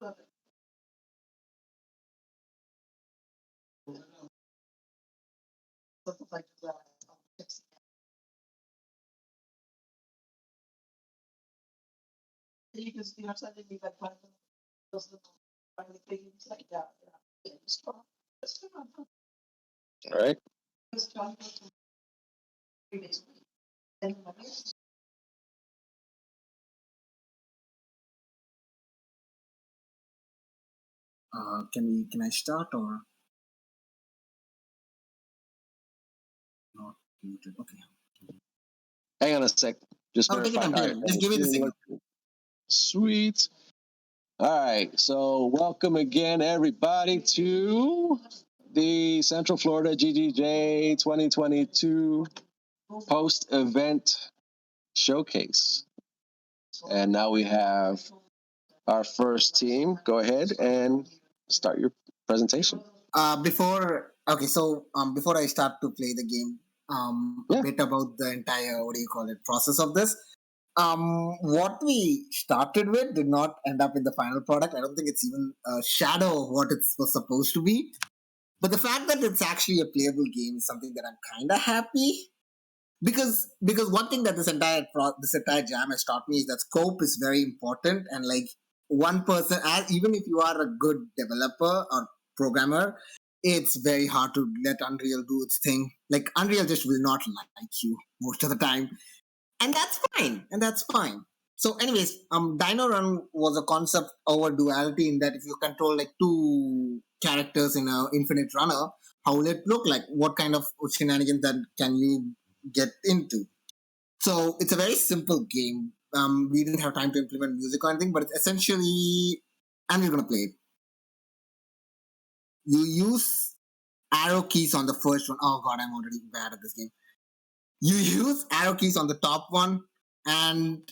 All right. Can I start or not muted? Okay. Hang on a sec. Just take it verify. time. Just give me the signal. Sweet. All right. So welcome again, everybody, to the Central Florida GGJ 2022 post-event showcase. And now we have our first team. Go ahead and start your presentation. Before I start to play the game, a bit about the entire process of this. What we started with did not end up in the final product. I don't think it's even a shadow of what it was supposed to be. But the fact that it's actually a playable game is something that I'm kind of happy. Because one thing that this entire jam has taught me is that scope is very important, and like one person, even if you are a good developer or programmer, it's very hard to let Unreal do its thing. Like Unreal just will not like you most of the time, and that's fine. So, anyways, Dino Run was a concept over duality in that if you control like two characters in an infinite runner, how will it look like? What kind of shenanigans that can you get into? So it's a very simple game. We didn't have time to implement music or anything, but it's essentially, and we're gonna play it. You use arrow keys on the first one. Oh god, I'm already bad at this game. You use arrow keys on the top one and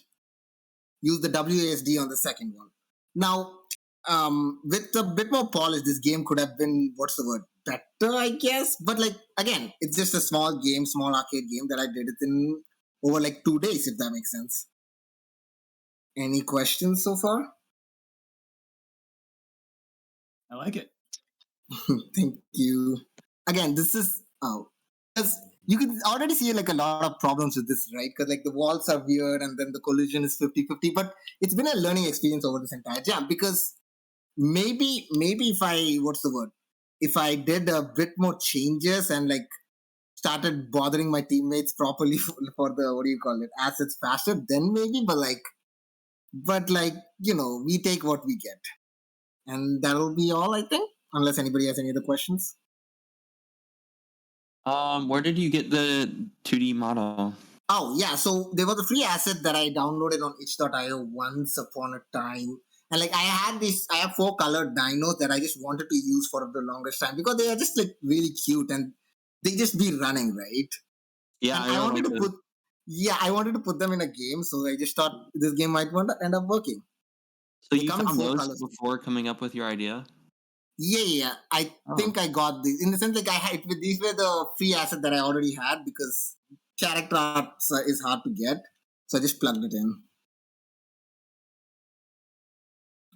use the WASD on the second one. Now, with a bit more polish, this game could have been, better, I guess. But like, again, it's just a small arcade game that I did it in over like 2 days, if that makes sense. Any questions so far? I like it. Thank you. Again, this is because you can already see like a lot of problems with this, right? Because like the walls are weird and then the collision is 50-50. But it's been a learning experience over this entire jam, because maybe if I did a bit more changes and like started bothering my teammates properly for the assets faster, then maybe. But we take what we get, and that'll be all, I think, unless anybody has any other questions. Where did you get the 2D model? Oh yeah, so there was a free asset that I downloaded on itch.io once upon a time. And like I have 4 colored dinos that I just wanted to use for the longest time because they are just like really cute and they just be running, right? Yeah, and I wanted to put them in a game, so I just thought this game might end up working. So you found those before coming up with your idea? Yeah. I think I got these. In the sense, like these were the free asset that I already had because character art is hard to get. So I just plugged it in.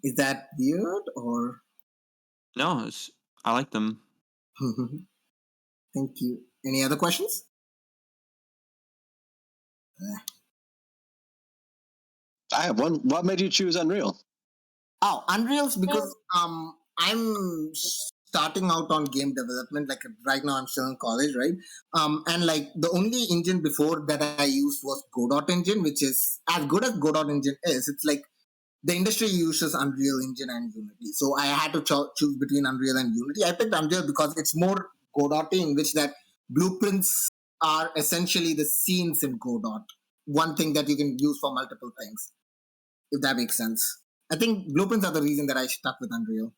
Is that weird or? No, I like them. Thank you. Any other questions? I have one. What made you choose Unreal? Oh, Unreal's because I'm starting out on game development. Like right now, I'm still in college, right? And like the only engine before that I used was Godot engine, which is as good as Godot engine is. It's like the industry uses Unreal Engine and Unity, so I had to choose between Unreal and Unity. I picked Unreal because it's more Godot, in which that blueprints are essentially the scenes in Godot. One thing that you can use for multiple things, if that makes sense. I think blueprints are the reason that I stuck with Unreal.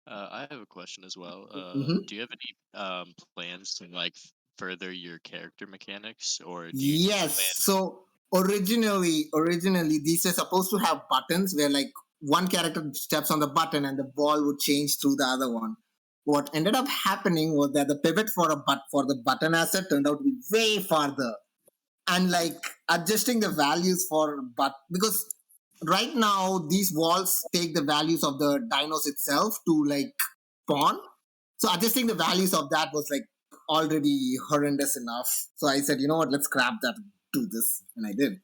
I have a question as well. Do you have any plans to like further your character mechanics, or do you So originally these are supposed to have buttons where like one character steps on the button and the ball would change through the other one. What ended up happening was that the pivot for the button asset turned out to be way farther. And like adjusting the values for, but because right now these walls take the values of the dinos itself to like spawn. So adjusting the values of that was like already horrendous enough. So I said, you know what, let's scrap that, do this, and I did.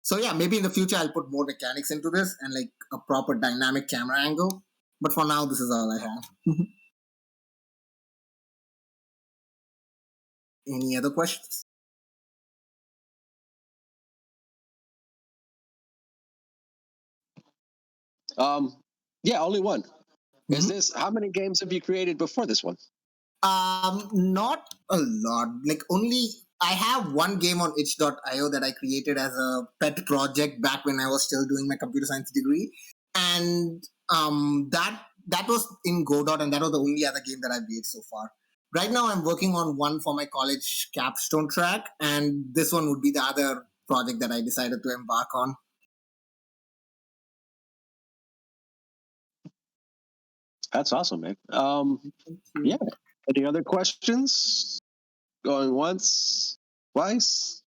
So yeah, maybe in the future I'll put more mechanics into this and like a proper dynamic camera angle. But for now, this is all I have. Any other questions? Yeah, only one. Is this how many games have you created before this one? Not a lot. Like only I have one game on itch.io that I created as a pet project back when I was still doing my computer science degree. And that was in Godot, and that was the only other game that I made so far. Right now I'm working on one for my college capstone track, and this one would be the other project that I decided to embark on. That's awesome, man. Yeah. Any other questions? Going once, twice.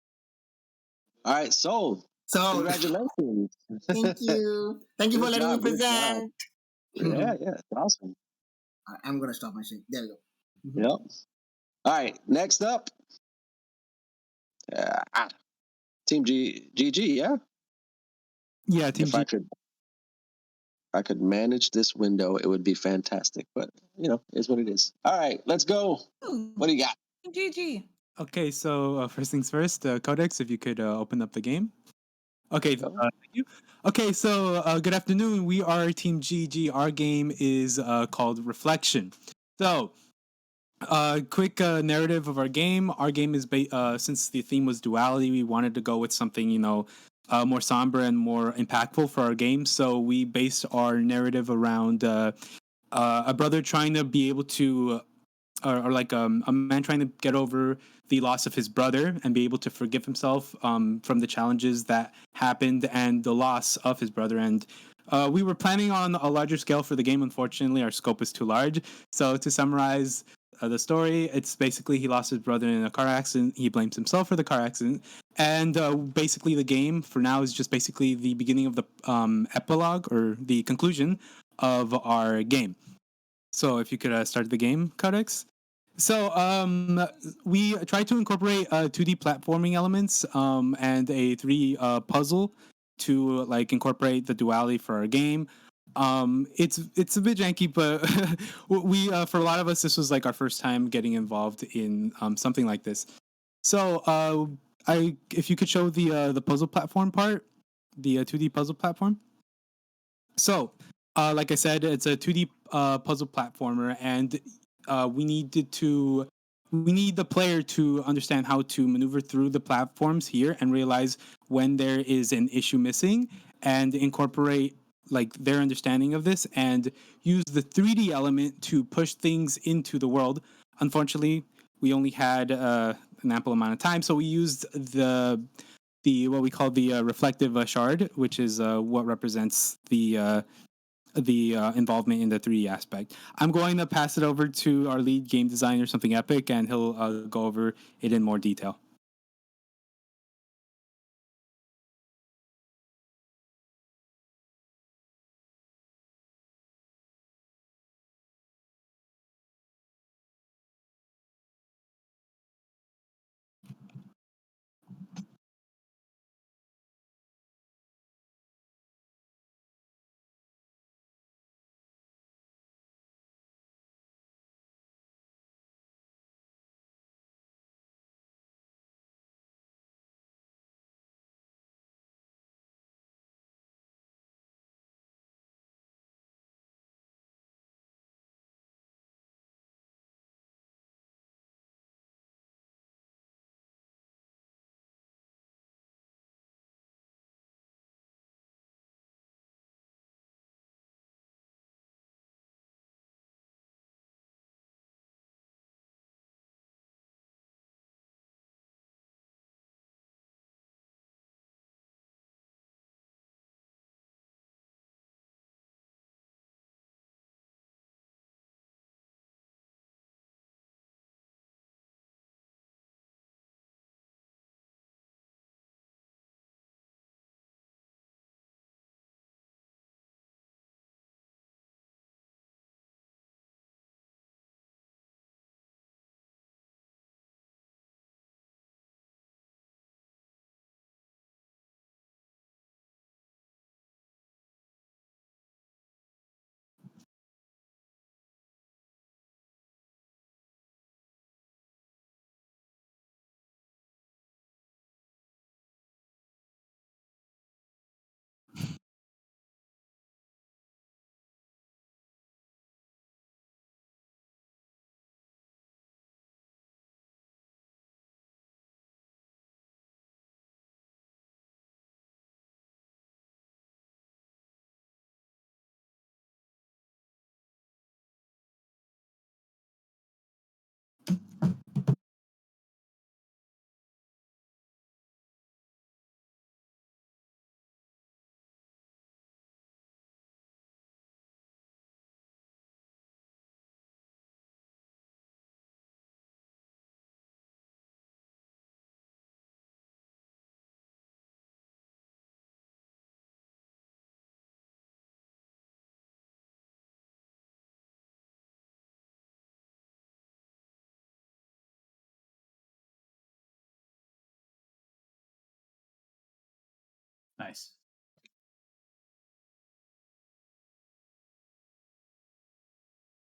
All right, so congratulations. Thank you. Thank you for letting me present. Yeah, it's awesome. I'm gonna stop my shake. There we go. Yep. All right, next up. Team GG, yeah? Yeah, Team G. If I could manage this window, it would be fantastic. But it's what it is. All right, let's go. What do you got? GG. Okay, so first things first, Codex, if you could open up the game. Okay, thank you. Okay, so good afternoon. We are Team GG. Our game is called Reflection. So, quick narrative of our game. Our game is since the theme was duality, we wanted to go with something more somber and more impactful for our game. So we based our narrative around a brother trying to be able to, or like a man trying to get over the loss of his brother and be able to forgive himself from the challenges that happened and the loss of his brother. And we were planning on a larger scale for the game. Unfortunately, our scope is too large. So to summarize the story, it's basically he lost his brother in a car accident. He blames himself for the car accident. And basically the game for now is just basically the beginning of the epilogue or the conclusion of our game. So if you could start the game, Codex. So we tried to incorporate 2D platforming elements and a 3D puzzle to like incorporate the duality for our game. It's a bit janky, but we for a lot of us this was like our first time getting involved in something like this. So if you could show the puzzle platform part, the 2D puzzle platform. So like I said, it's a 2D puzzle platformer, and we need the player to understand how to maneuver through the platforms here and realize when there is an issue missing and incorporate like their understanding of this and use the 3D element to push things into the world. Unfortunately, we only had an ample amount of time, so we used the what we call the reflective shard, which is what represents the involvement in the 3D aspect. I'm going to pass it over to our lead game designer, Something Epic, and he'll go over it in more detail.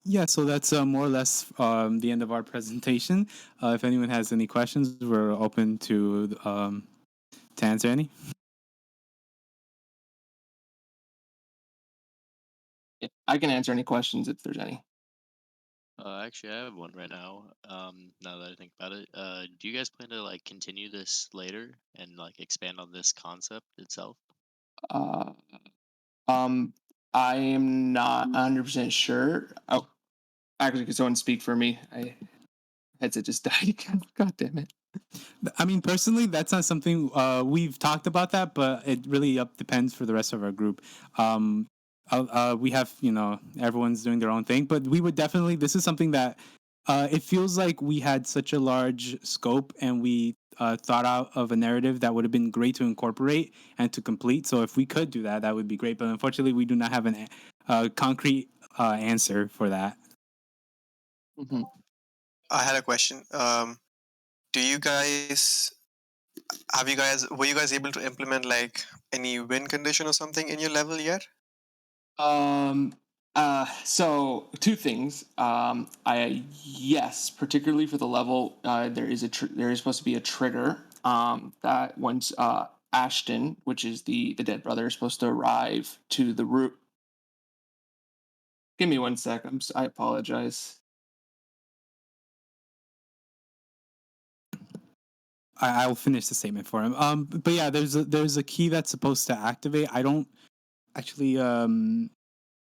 Yeah, so that's more or less the end of our presentation. If anyone has any questions, we're open to answer any. I can answer any questions if there's any. Actually, I have one right now. Now that I think about it, do you guys plan to like continue this later and like expand on this concept itself? I am not 100% sure. Oh, actually, could someone speak for me? Headset just died again. God damn it. I mean, personally, that's not something we've talked about that, but it really depends for the rest of our group. We have, everyone's doing their own thing, but we would definitely, this is something that it feels like we had such a large scope and we thought out of a narrative that would have been great to incorporate and to complete. So if we could do that, that would be great. But unfortunately, we do not have a concrete answer for that. Mm-hmm. I had a question. Were you guys able to implement like any win condition or something in your level yet? So two things. Yes, particularly for the level, there is supposed to be a trigger. That once Ashton, which is the dead brother, is supposed to arrive to the root. Give me 1 sec. I apologize. I'll finish the statement for him. But yeah, there's a key that's supposed to activate. I don't actually.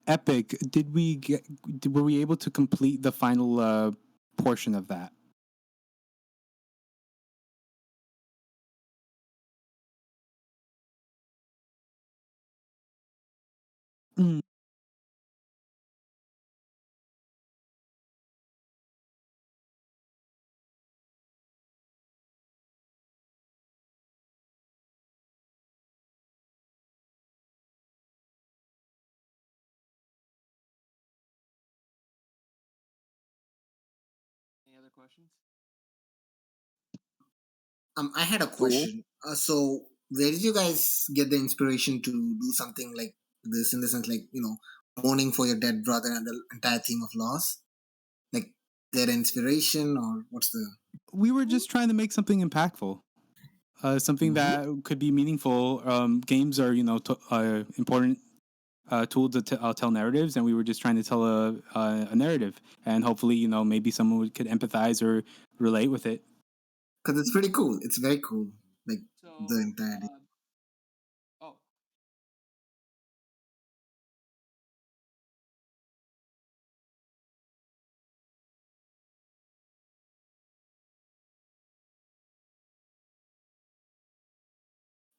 Epic. Were we able to complete the final portion of that? Mm. Any other questions? I had a question. So, where did you guys get the inspiration to do something like this? In the sense, like mourning for your dead brother and the entire theme of loss. Like their inspiration, or what's the? We were just trying to make something impactful, something that could be meaningful. Games are, important tool to tell narratives, and we were just trying to tell a narrative, and hopefully, maybe someone could empathize or relate with it. Because it's pretty cool. It's very cool. Like the entire.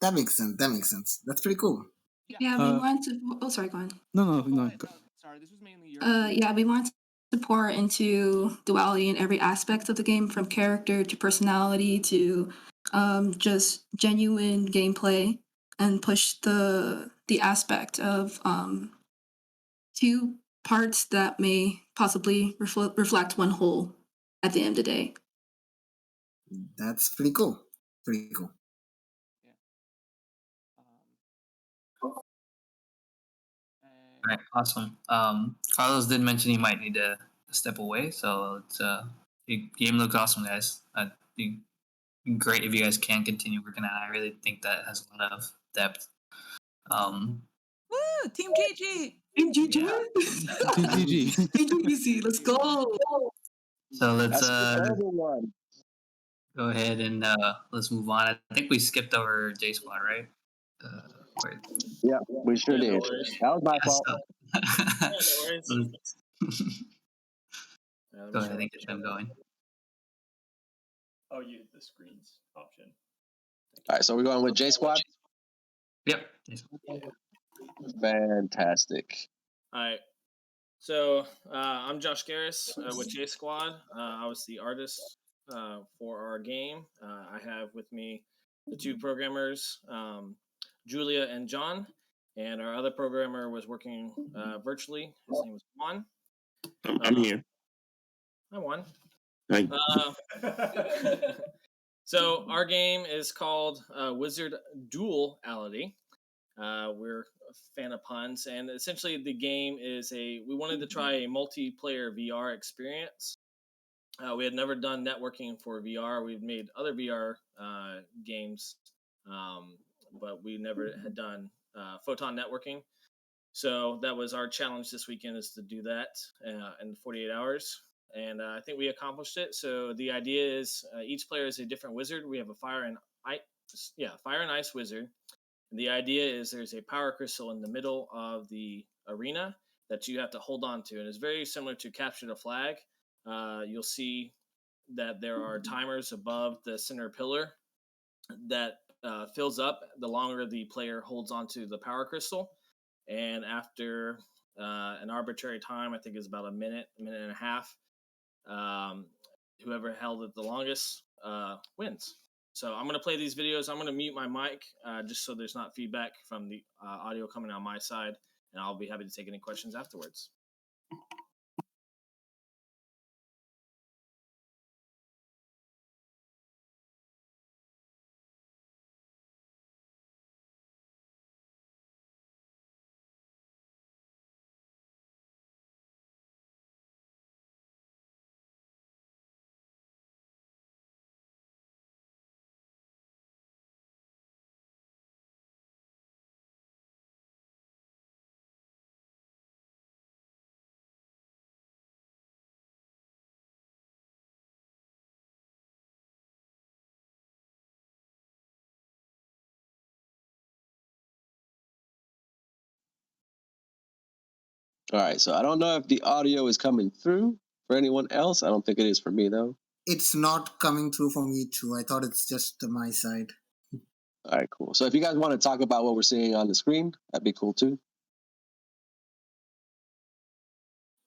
That makes sense. That makes sense. That's pretty cool. Yeah, we want to. Oh, sorry, go on. No. Sorry, this was mainly your. Yeah, we want to pour into duality in every aspect of the game, from character to personality to just genuine gameplay, and push the aspect of two parts that may possibly reflect one whole at the end of the day. That's pretty cool. Pretty cool. All right, awesome. Carlos did mention he might need to step away, so it's game looked awesome, guys. It'd be great if you guys can continue working on it. I really think that has a lot of depth. Woo! Team GG! Team GG! Yeah. GG! GG! Let's go! So let's everyone. go ahead and let's move on. I think we skipped over J Squad, right? Yeah, we sure did. No that was my fault. Go ahead and get them going. Oh, the screens option. All right, so we're going with J Squad. Yep. Fantastic. All right. So I'm Josh Garris with J Squad. I was the artist for our game. I have with me the two programmers, Julia and John, and our other programmer was working virtually. His name was Juan. I'm here. Hi, Juan. Hi. So our game is called Wizard Duality. We're a fan of puns, and essentially the game is we wanted to try a multiplayer VR experience. We had never done networking for VR. We've made other VR games, but we never had done photon networking. So that was our challenge this weekend, is to do that in 48 hours. And I think we accomplished it. So the idea is each player is a different wizard. We have a fire and ice wizard. And the idea is there's a power crystal in the middle of the arena that you have to hold on to. And it's very similar to Capture the Flag. You'll see that there are timers above the center pillar that fills up the longer the player holds onto the power crystal. And after an arbitrary time, I think it's about a minute and a half, whoever held it the longest wins. So I'm going to play these videos. I'm going to mute my mic just so there's not feedback from the audio coming on my side, and I'll be happy to take any questions afterwards. All right, so I don't know if the audio is coming through for anyone else. I don't think it is for me, though. It's not coming through for me, too. I thought it's just my side. All right, cool. So if you guys want to talk about what we're seeing on the screen, that'd be cool, too.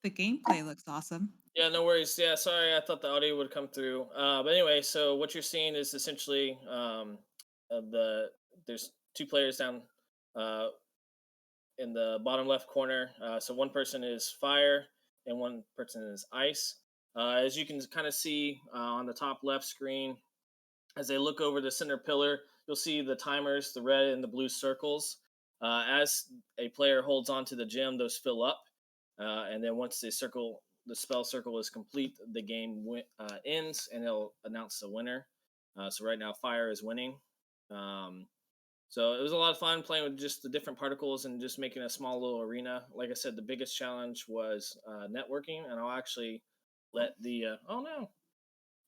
The gameplay looks awesome. Yeah, no worries. Yeah, sorry, I thought the audio would come through. But anyway, so what you're seeing is essentially there's two players down in the bottom left corner. So one person is fire and one person is ice. As you can kind of see on the top left screen, as they look over the center pillar, you'll see the timers, the red and the blue circles. As a player holds onto the gem, those fill up. And then once the spell circle is complete, the game ends and it'll announce the winner. So right now, fire is winning. So it was a lot of fun playing with just the different particles and just making a small little arena. Like I said, the biggest challenge was networking, and I'll actually let the oh no.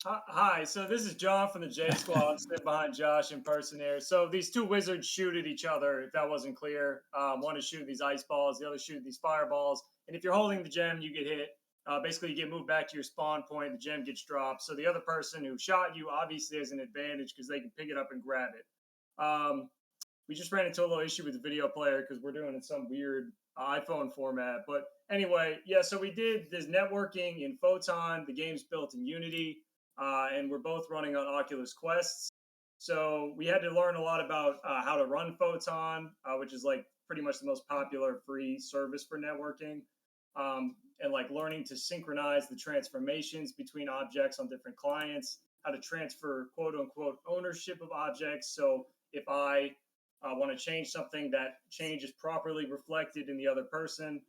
Hi, so this is John from the J Squad. I'm sitting behind Josh in person here. So these two wizards shoot at each other, if that wasn't clear. One is shooting these ice balls, the other shooting these fireballs. And if you're holding the gem, you get hit. Basically, you get moved back to your spawn point, the gem gets dropped. So the other person who shot you obviously has an advantage because they can pick it up and grab it. We just ran into a little issue with the video player because we're doing it in some weird iPhone format. But anyway, yeah, so we did this networking in Photon. The game's built in Unity, and we're both running on Oculus Quests. So we had to learn a lot about how to run Photon, which is like pretty much the most popular free service for networking. And like learning to synchronize the transformations between objects on different clients, how to transfer quote unquote ownership of objects. So if I want to change something, that change is properly reflected in the other person.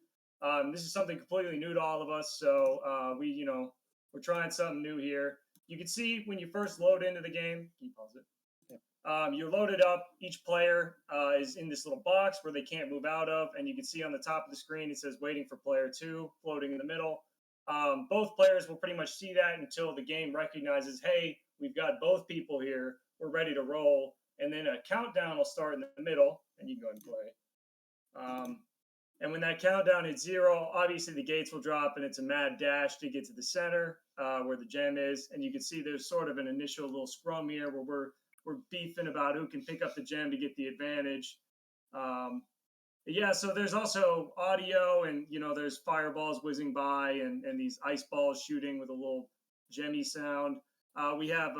This is something completely new to all of us. So we're trying something new here. You can see when you first load into the game, can you pause it? You're loaded up. Each player is in this little box where they can't move out of, and you can see on the top of the screen it says waiting for player 2, floating in the middle. Both players will pretty much see that until the game recognizes, hey, we've got both people here, we're ready to roll, and then a countdown will start in the middle, and you can go ahead and play. And when that countdown hits 0, obviously the gates will drop, and it's a mad dash to get to the center where the gem is, and you can see there's sort of an initial little scrum here where we're beefing about who can pick up the gem to get the advantage. Yeah, so there's also audio, and there's fireballs whizzing by and these ice balls shooting with a little gemmy sound. We have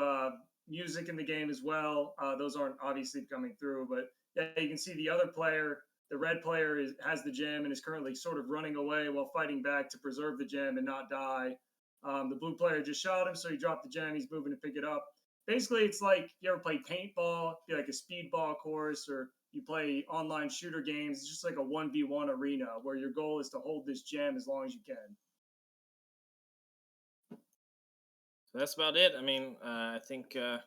music in the game as well. Those aren't obviously coming through, but yeah, you can see the other player, the red player, has the gem and is currently sort of running away while fighting back to preserve the gem and not die. The blue player just shot him, so he dropped the gem. He's moving to pick it up. basically it's like you ever play paintball, be like a speedball course, or you play online shooter games. It's just like a 1v1 arena where your goal is to hold this gem as long as you can. So that's about it. I mean, I think if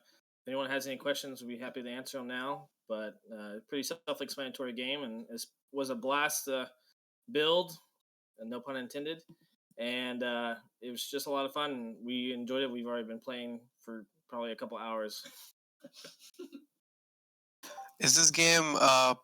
anyone has any questions, we'd be happy to answer them now. But pretty self-explanatory game, and it was a blast to build, and no pun intended. And it was just a lot of fun, and we enjoyed it. We've already been playing for probably a couple hours. Is this game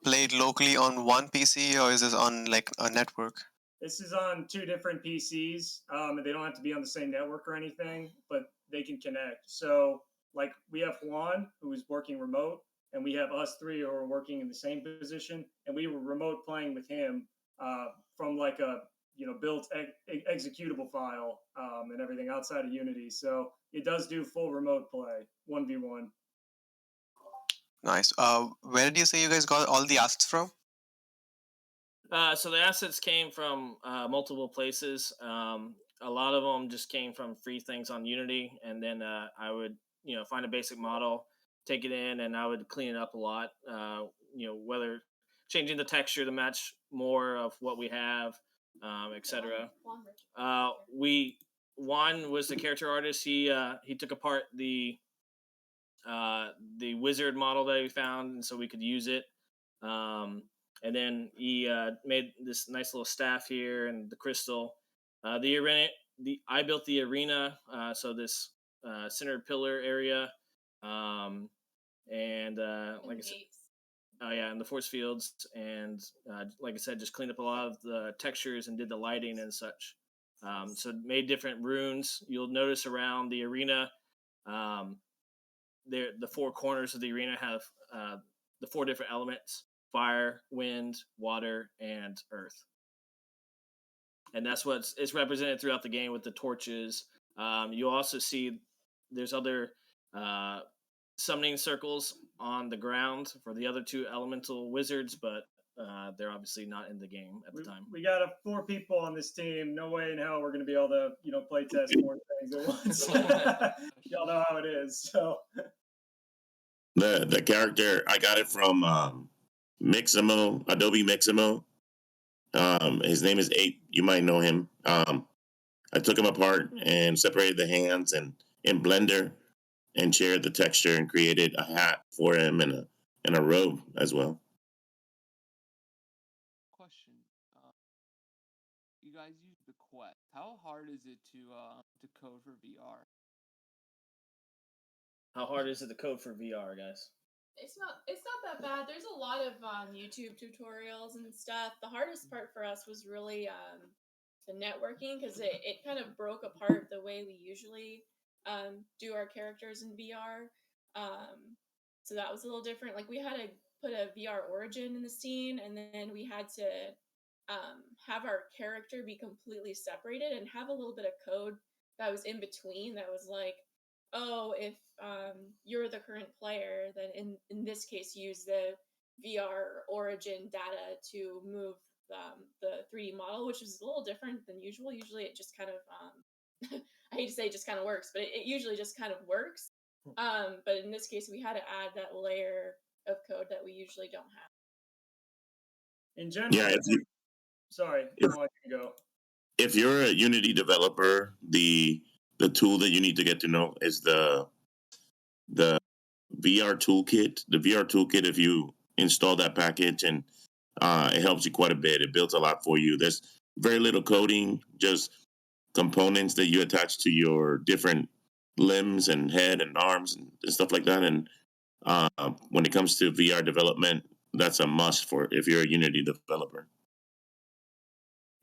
played locally on one PC, or is this on like a network? This is on 2 different PCs. They don't have to be on the same network or anything, but they can connect. So, like, we have Juan, who is working remote, and we have us 3 who are working in the same position, and we were remote playing with him from like a built executable file and everything outside of Unity. So it does do full remote play, 1v1. Nice. Where did you say you guys got all the assets from? So the assets came from multiple places. A lot of them just came from free things on Unity, and then I would find a basic model, take it in, and I would clean it up a lot. Whether changing the texture to match more of what we have, etc. Juan was the character artist. He took apart the wizard model that we found, and so we could use it. And then he made this nice little staff here and the crystal. The arena, I built the arena, so this center pillar area, and like I said, and the force fields, and like I said, just cleaned up a lot of the textures and did the lighting and such. So made different runes. You'll notice around the arena, the 4 corners of the arena have the 4 different elements: fire, wind, water, and earth. And that's it's represented throughout the game with the torches. You'll also see there's other summoning circles on the ground for the other 2 elemental wizards, but they're obviously not in the game at the time. We got 4 people on this team. No way in hell we're going to be able to, play test 4 things at once. Y'all know how it is. So the character, I got it from Mixamo, Adobe Mixamo. His name is Ape. You might know him. I took him apart and separated the hands and in Blender and shared the texture and created a hat for him and a robe as well. Question: you guys use the Quest. How hard is it to code for VR? How hard is it to code for VR, guys? It's not that bad. There's a lot of YouTube tutorials and stuff. The hardest part for us was really the networking, because it kind of broke apart the way we usually do our characters in VR. So that was a little different. Like, we had to put a VR origin in the scene, and then we had to have our character be completely separated and have a little bit of code that was in between that was like, oh, if you're the current player, then in this case, use the VR origin data to move the 3D model, which is a little different than usual. Usually it just kind of, I hate to say it just kind of works, but it usually just kind of works. But in this case, we had to add that layer of code that we usually don't have. In general, sorry, I'll let you go. If you're a Unity developer, the tool that you need to get to know is the VR Toolkit. The VR Toolkit, if you install that package, and it helps you quite a bit. It builds a lot for you. There's very little coding, just components that you attach to your different limbs and head and arms and stuff like that. And when it comes to VR development, that's a must for if you're a Unity developer.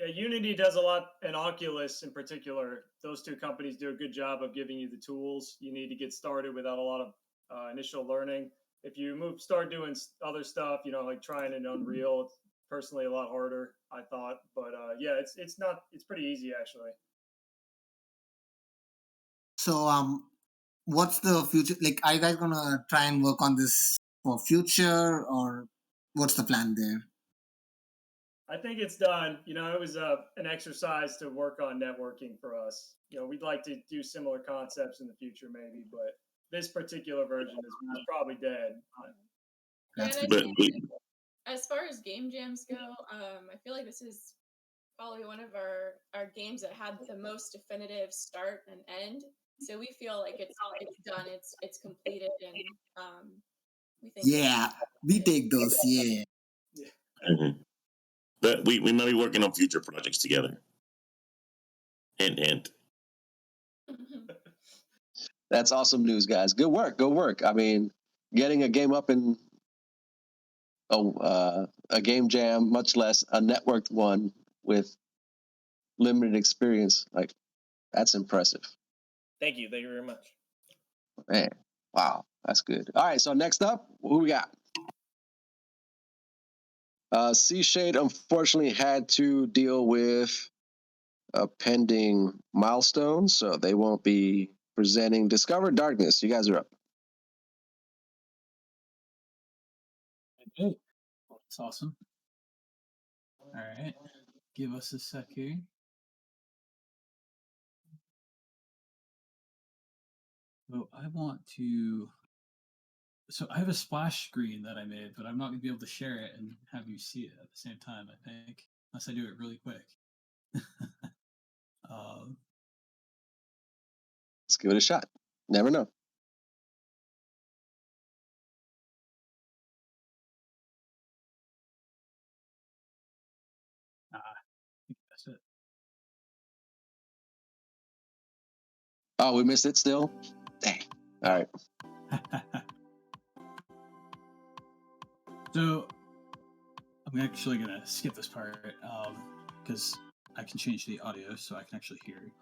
Yeah, Unity does a lot, and Oculus in particular. Those 2 companies do a good job of giving you the tools you need to get started without a lot of initial learning. If you start doing other stuff, like trying in Unreal, it's personally a lot harder, I thought. But yeah, it's pretty easy actually. So what's the future? Like, are you guys gonna try and work on this for future, or what's the plan there? I think it's done. It was an exercise to work on networking for us. We'd like to do similar concepts in the future, maybe, but this particular version is probably dead. Yeah, and I But think as far as game jams go, I feel like this is probably one of our games that had the most definitive start and end. So we feel like it's done, it's completed, and we think. Yeah, we take those. Yeah. mhm. But we might be working on future projects together. Hint, hint. That's awesome news, guys. Good work. Good work. I mean, getting a game up in a game jam, much less a networked one with limited experience, like that's impressive. Thank you very much. Man, wow, that's good. All right, so next up, who we got? C-Shade unfortunately had to deal with a pending milestone, so they won't be presenting Discover Darkness. You guys are up. Okay, that's awesome. All right, give us a sec here. So I want to. So I have a splash screen that I made, but I'm not going to be able to share it and have you see it at the same time, I think, unless I do it really quick. Let's give it a shot. Never know. I think that's it. Oh, we missed it still? Dang. All right. So I'm actually going to skip this part because I can change the audio so I can actually hear.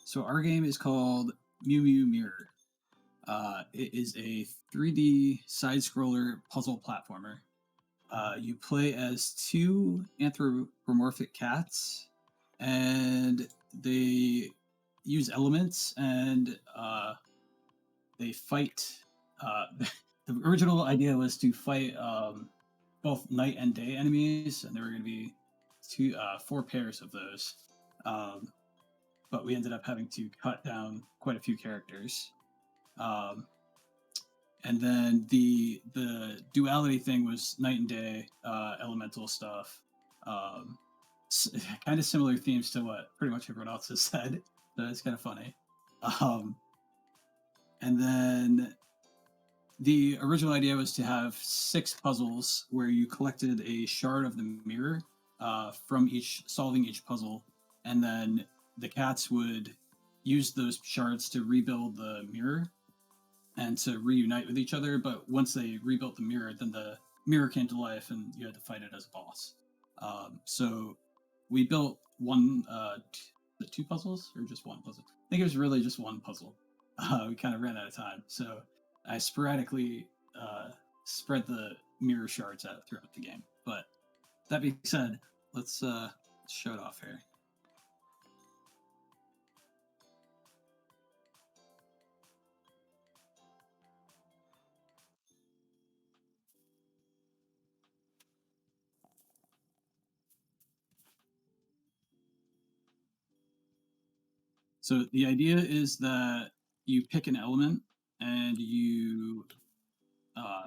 So our game is called Miu Mirror. It is a 3D side-scroller puzzle platformer. You play as two anthropomorphic cats, and they use elements and they fight. The original idea was to fight both night and day enemies, and there were going to be four pairs of those. But we ended up having to cut down quite a few characters. And then the duality thing was night and day elemental stuff. Kind of similar themes to what pretty much everyone else has said. So it's kind of funny. And then the original idea was to have 6 puzzles where you collected a shard of the mirror from solving each puzzle, and then the cats would use those shards to rebuild the mirror and to reunite with each other. But once they rebuilt the mirror, then the mirror came to life and you had to fight it as a boss. So we built two puzzles or just one puzzle? I think it was really just one puzzle. We kind of ran out of time. So I sporadically spread the mirror shards out throughout the game. But that being said, let's show it off here. So the idea is that you pick an element and you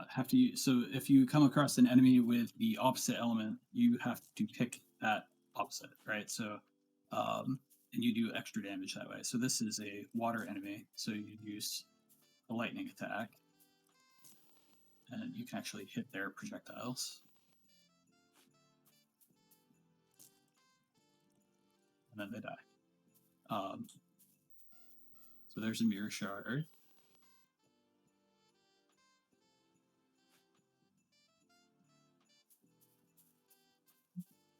have to use, so if you come across an enemy with the opposite element, you have to pick that opposite, right? So and you do extra damage that way. So this is a water enemy, so you use a lightning attack and you can actually hit their projectiles. And then they die. So there's a mirror shard.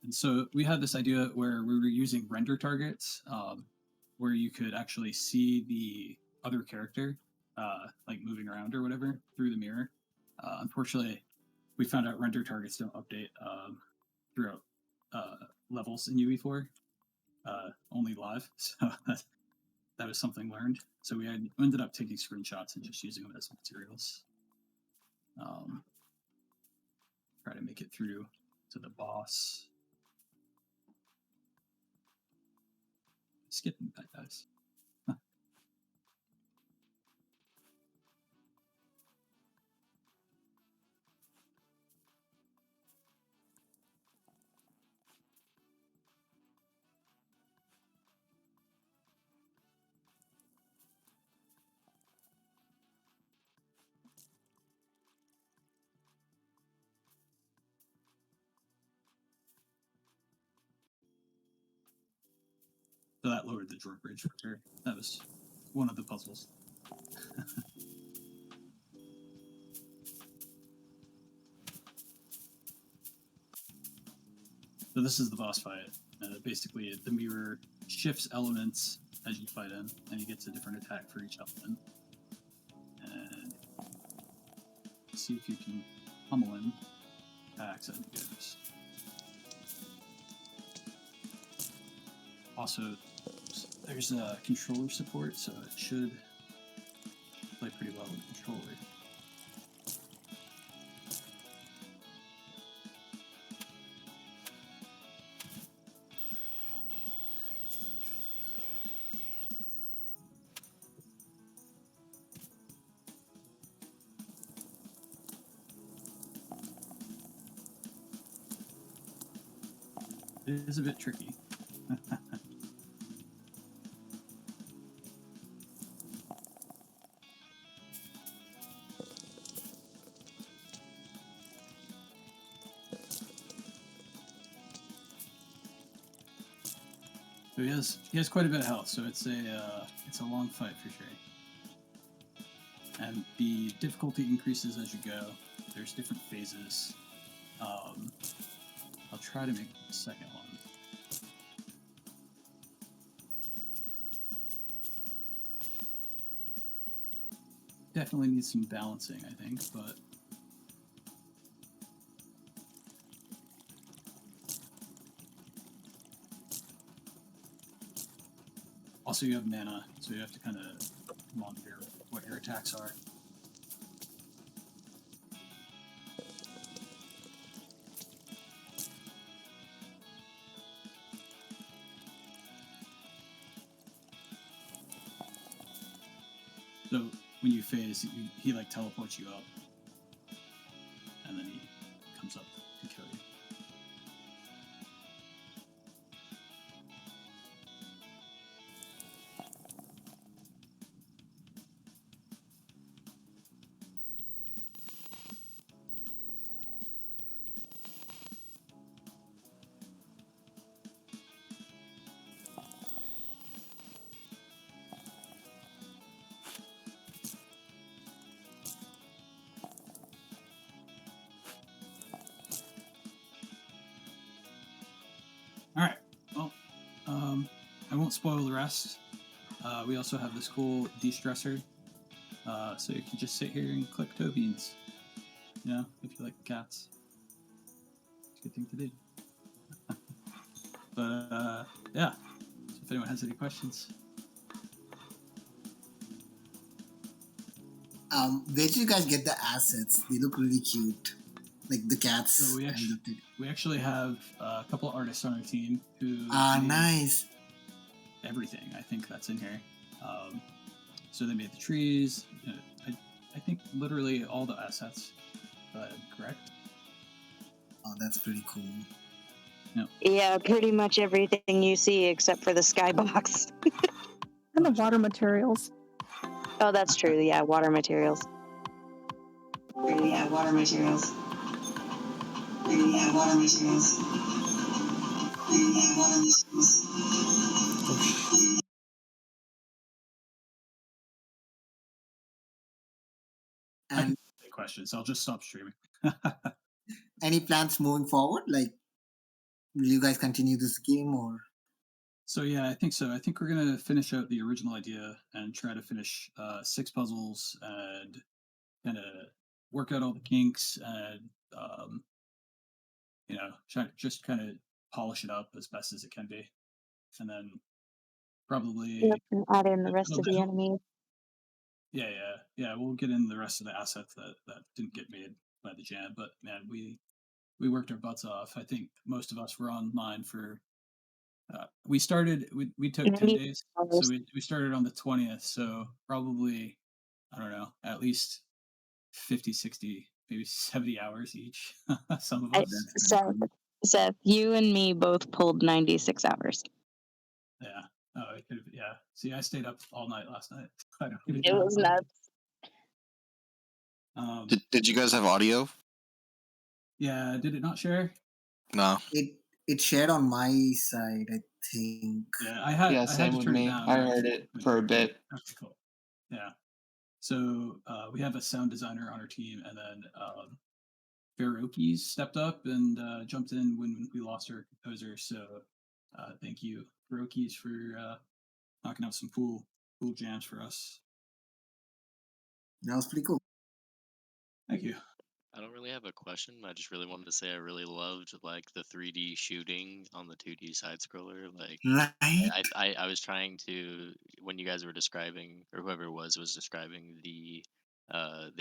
And so we had this idea where we were using render targets, where you could actually see the other character, like moving around or whatever through the mirror. Unfortunately, we found out render targets don't update throughout levels in UE4, only live. So that was something learned. So we ended up taking screenshots and just using them as materials. Try to make it through to the boss. Skipping that, guys. that lowered the drawer bridge for her. That was one of the puzzles. So this is the boss fight. Basically, the mirror shifts elements as you fight him, and he gets a different attack for each element. And see if you can pummel him. Attacks as he goes. Also, there's a controller support, so it should play pretty well with the controller. It is a bit tricky. So he has quite a bit of health, so it's a long fight for sure. And the difficulty increases as you go. There's different phases. I'll try to make the second one. Definitely needs some balancing, I think, but also you have mana, so you have to kind of monitor what your attacks are. So when you phase, he like teleports you up, and then he comes up to kill you. All right. Well, I won't spoil the rest. We also have this cool de-stressor, so you can just sit here and click toe beans. You know, if you like cats, it's a good thing to do. But yeah. So if anyone has any questions. Where did you guys get the assets? They look really cute, like the cats. So we actually have a couple of artists on our team who nice. Everything. I think that's in here. So they made the trees. I think literally all the assets. Correct? Oh, that's pretty cool. No. Yeah, pretty much everything you see except for the skybox. And the water materials. Oh, that's true. Yeah, water materials. Yeah, water materials. Yeah, water materials. Yeah, water materials. And questions. I'll just stop streaming. any plans moving forward? Like, will you guys continue this game or? So yeah, I think so. I think we're gonna finish out the original idea and try to finish 6 puzzles and kind of work out all the kinks and you know, just kind of polish it up as best as it can be, and then probably add in the rest of the enemies. Yeah. We'll get in the rest of the assets that didn't get made by the jam, but man, we worked our butts off. I think most of us were online for. We took 10 days, so we started on the 20th, so probably, I don't know, at least 50, 60, maybe 70 hours each. Some of us. Seth, you and me both pulled 96 hours. Yeah. Oh, it could have, yeah. See, I stayed up all night last night. It was nuts. Did you guys have audio? Yeah, did it not share? No. It shared on my side. think. Yeah, I had same to with turn it me. down. I Right? heard it for a bit. Okay, cool. Yeah. So we have a sound designer on our team, and then Faroukis stepped up and jumped in when we lost our composer. So thank you, Faroukis, for knocking out some cool jams for us. That was pretty cool. Thank you. I don't really have a question. I just really wanted to say I really loved like the 3D shooting on the 2D side scroller. Like, right? I was trying to, when you guys were describing, or whoever it was describing the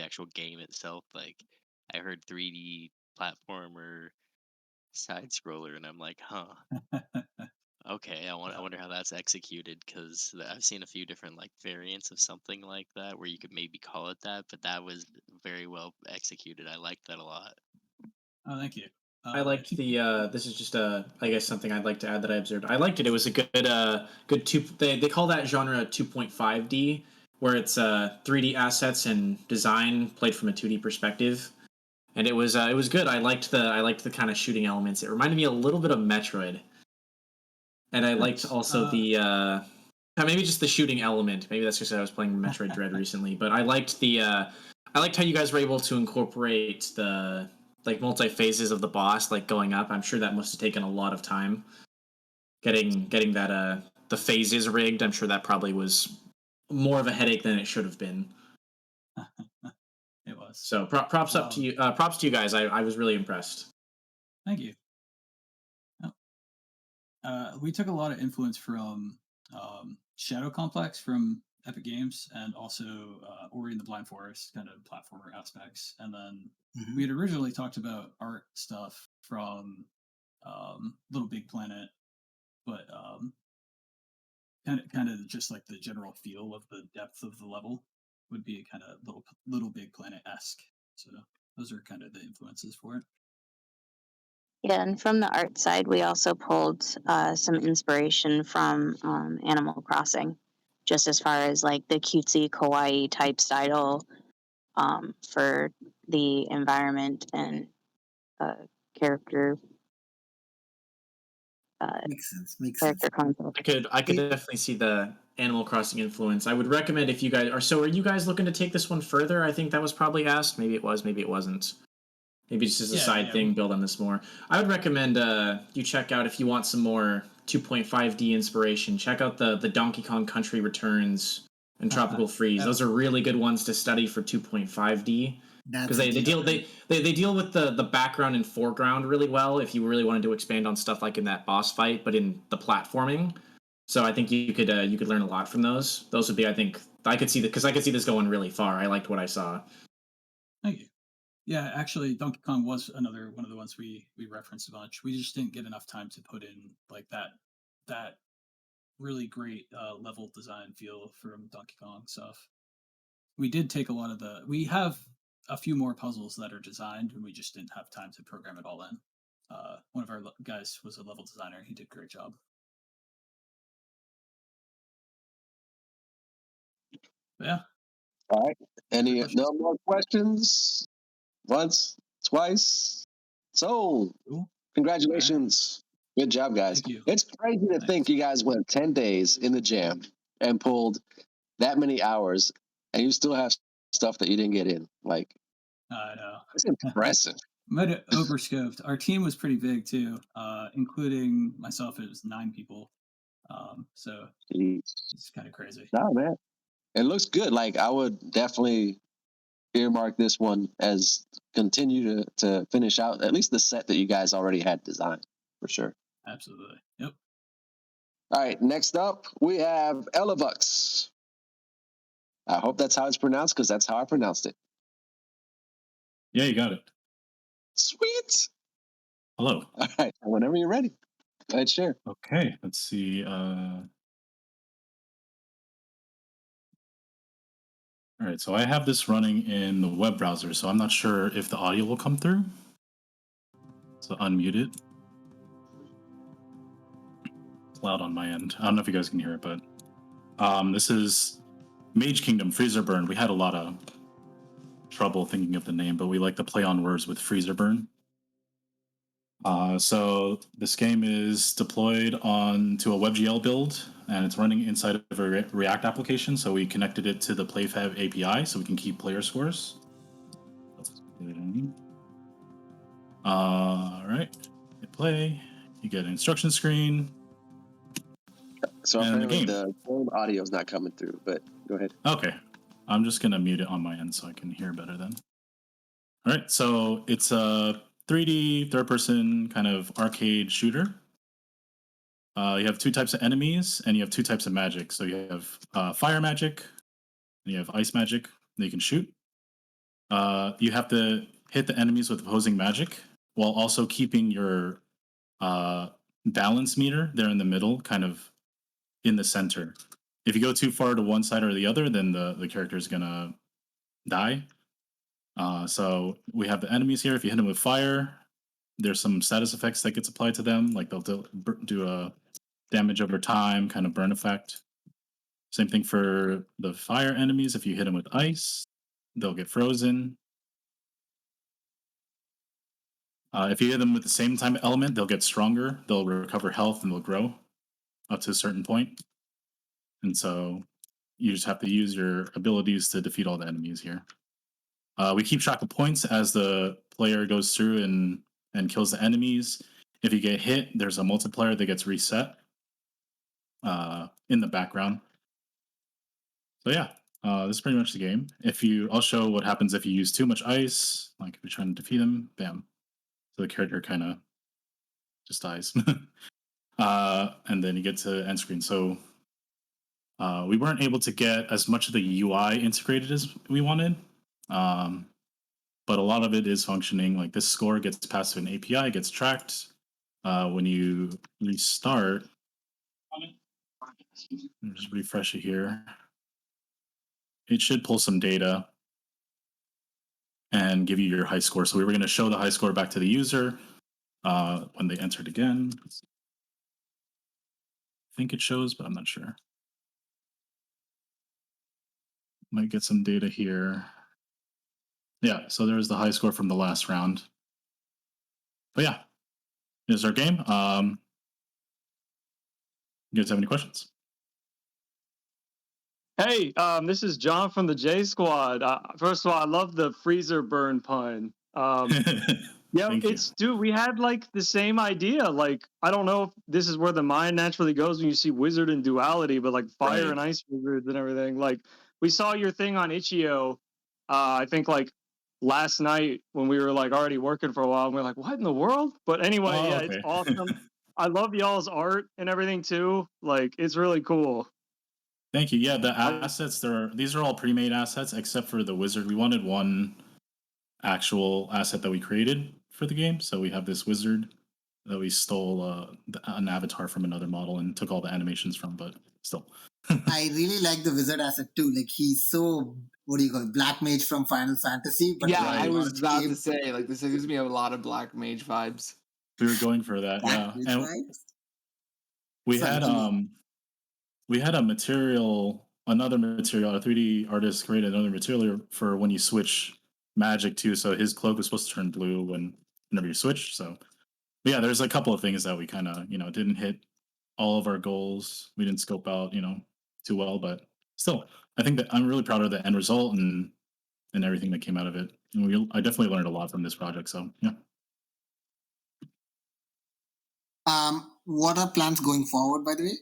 actual game itself. Like, I heard 3D platformer side scroller, and I'm like, huh. Okay, I wonder how that's executed, because I've seen a few different like variants of something like that where you could maybe call it that, but that was very well executed. I liked that a lot. Oh, thank you. I liked the. This is just I guess something I'd like to add that I observed. I liked it. It was a good two. They call that genre 2.5D, where it's 3D assets and design played from a 2D perspective, and it was good. I liked the kind of shooting elements. It reminded me a little bit of Metroid, and I liked also the maybe just the shooting element. Maybe that's just I was playing Metroid Dread recently, but I liked the I liked how you guys were able to incorporate the like multi phases of the boss, like going up. I'm sure that must have taken a lot of time getting that the phases rigged. I'm sure that probably was more of a headache than it should have been. It was. So props up to you. Props to you guys. I was really impressed. Thank you. We took a lot of influence from Shadow Complex from Epic Games, and also Ori and the Blind Forest, kind of platformer aspects. And then we had originally talked about art stuff from Little Big Planet, but kind of just like the general feel of the depth of the level would be kind of Little Big Planet-esque. So those are kind of the influences for it. Yeah, and from the art side, we also pulled some inspiration from Animal Crossing, just as far as like the cutesy kawaii type style for the environment and character. Makes sense. Makes character sense. concept. I could definitely see the Animal Crossing influence. I would recommend if you guys are. So, are you guys looking to take this one further? I think that was probably asked. Maybe it was. Maybe it wasn't. Maybe just as a side thing, build on this more. I would recommend you check out if you want some more 2.5D inspiration. Check out the Donkey Kong Country Returns and Tropical Freeze. Those are really good ones to study for 2.5D because they deal with the background and foreground really well. If you really wanted to expand on stuff like in that boss fight, but in the platforming. So I think you could learn a lot from those. Those would be, I think, I could see this going really far. I liked what I saw. Thank you. Yeah, actually, Donkey Kong was another one of the ones we referenced a bunch. We just didn't get enough time to put in like that really great level design feel from Donkey Kong stuff. We did take a lot of we have a few more puzzles that are designed, and we just didn't have time to program it all in. One of our guys was a level designer. He did a great job. But yeah. All right. No more questions? Once, twice. So, congratulations. Good job, guys. Thank you. It's crazy to think you guys went 10 days in the jam and pulled that many hours, and you still have stuff that you didn't get in. Like, I know. it's impressive. Might have overscoped. Our team was pretty big too, including myself. It was 9 people. So it's kind of crazy. No, man. It looks good. Like, I would definitely earmark this one as continue to finish out at least the set that you guys already had designed, for sure. Absolutely. Yep. All right, next up we have Elevux. I hope that's how it's pronounced, because that's how I pronounced it. Yeah, you got it. Sweet. Hello. All right, whenever you're ready. Go ahead, share. Okay, let's see. All right, so I have this running in the web browser, so I'm not sure if the audio will come through. So unmute it. It's loud on my end. I don't know if you guys can hear it, but this is Mage Kingdom Freezer Burn. We had a lot of trouble thinking of the name, but we like to play on words with Freezer Burn. So this game is deployed onto a WebGL build, and it's running inside of a React application. So we connected it to the PlayFab API so we can keep player scores. All right, hit play. You get an instruction screen. So and apparently the game audio is not coming through, but go ahead. Okay, I'm just gonna mute it on my end so I can hear better then. All right, so it's a 3D third-person kind of arcade shooter. You have two types of enemies, and you have two types of magic. So you have fire magic, and you have ice magic that you can shoot. You have to hit the enemies with opposing magic while also keeping your balance meter there in the middle, kind of in the center. If you go too far to one side or the other, then the character is going to die. So we have the enemies here. If you hit them with fire, there's some status effects that gets applied to them, like they'll do a damage over time, kind of burn effect. Same thing for the fire enemies. If you hit them with ice, they'll get frozen. If you hit them with the same time element, they'll get stronger. They'll recover health and they'll grow up to a certain point. And so you just have to use your abilities to defeat all the enemies here. We keep track of points as the player goes through and kills the enemies. If you get hit, there's a multiplier that gets reset in the background. So yeah, this is pretty much the game. I'll show what happens if you use too much ice. Like if you're trying to defeat them, bam. So the character kind of just dies. And then you get to end screen. So we weren't able to get as much of the UI integrated as we wanted. But a lot of it is functioning. Like this score gets passed to an API, gets tracked. When you restart, just refresh it here. It should pull some data and give you your high score. So we were going to show the high score back to the user when they entered again. I think it shows, but I'm not sure. Might get some data here. Yeah, so there's the high score from the last round. But yeah, here's our game. You guys have any questions? Hey, this is John from the J Squad. First of all, I love the freezer burn pun. Yeah, dude, we had like the same idea. Like, I don't know if this is where the mind naturally goes when you see wizard and duality, but like fire and ice wizards and everything. Like, we saw your thing on Itch.io, I think like last night when we were like already working for a while, and we are like, what in the world? But anyway, okay. It's awesome. I love y'all's art and everything too. Like, it's really cool. Thank you. Yeah, the assets these are all pre-made assets except for the wizard. We wanted one actual asset that we created for the game. So we have this wizard that we stole an avatar from another model and took all the animations from, but still. I really like the wizard asset too. Like he's so, what do you call it, Black Mage from Final Fantasy. But yeah, I was about to say, like this gives me a lot of Black Mage vibes. We were going for that, yeah. And we had a material, another material, a 3D artist created another material for when you switch magic too. So his cloak was supposed to turn blue whenever you switch. So yeah, there's a couple of things that we kind of, didn't hit all of our goals. We didn't scope out, too well, but still, I think that I'm really proud of the end result and everything that came out of it. And I definitely learned a lot from this project. So yeah. What are plans going forward, by the way?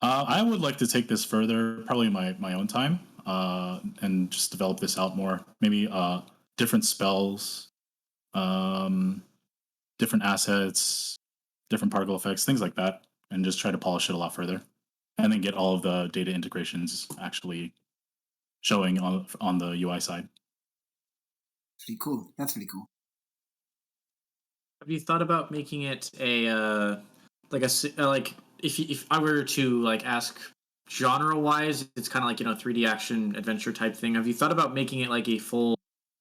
I would like to take this further, probably my own time, and just develop this out more. Maybe different spells, different assets, different particle effects, things like that, and just try to polish it a lot further, and then get all of the data integrations actually showing on the UI side. Pretty cool. That's pretty cool. Have you thought about making it if I were to like ask genre wise, it's kind of like 3D action adventure type thing. Have you thought about making it like a full,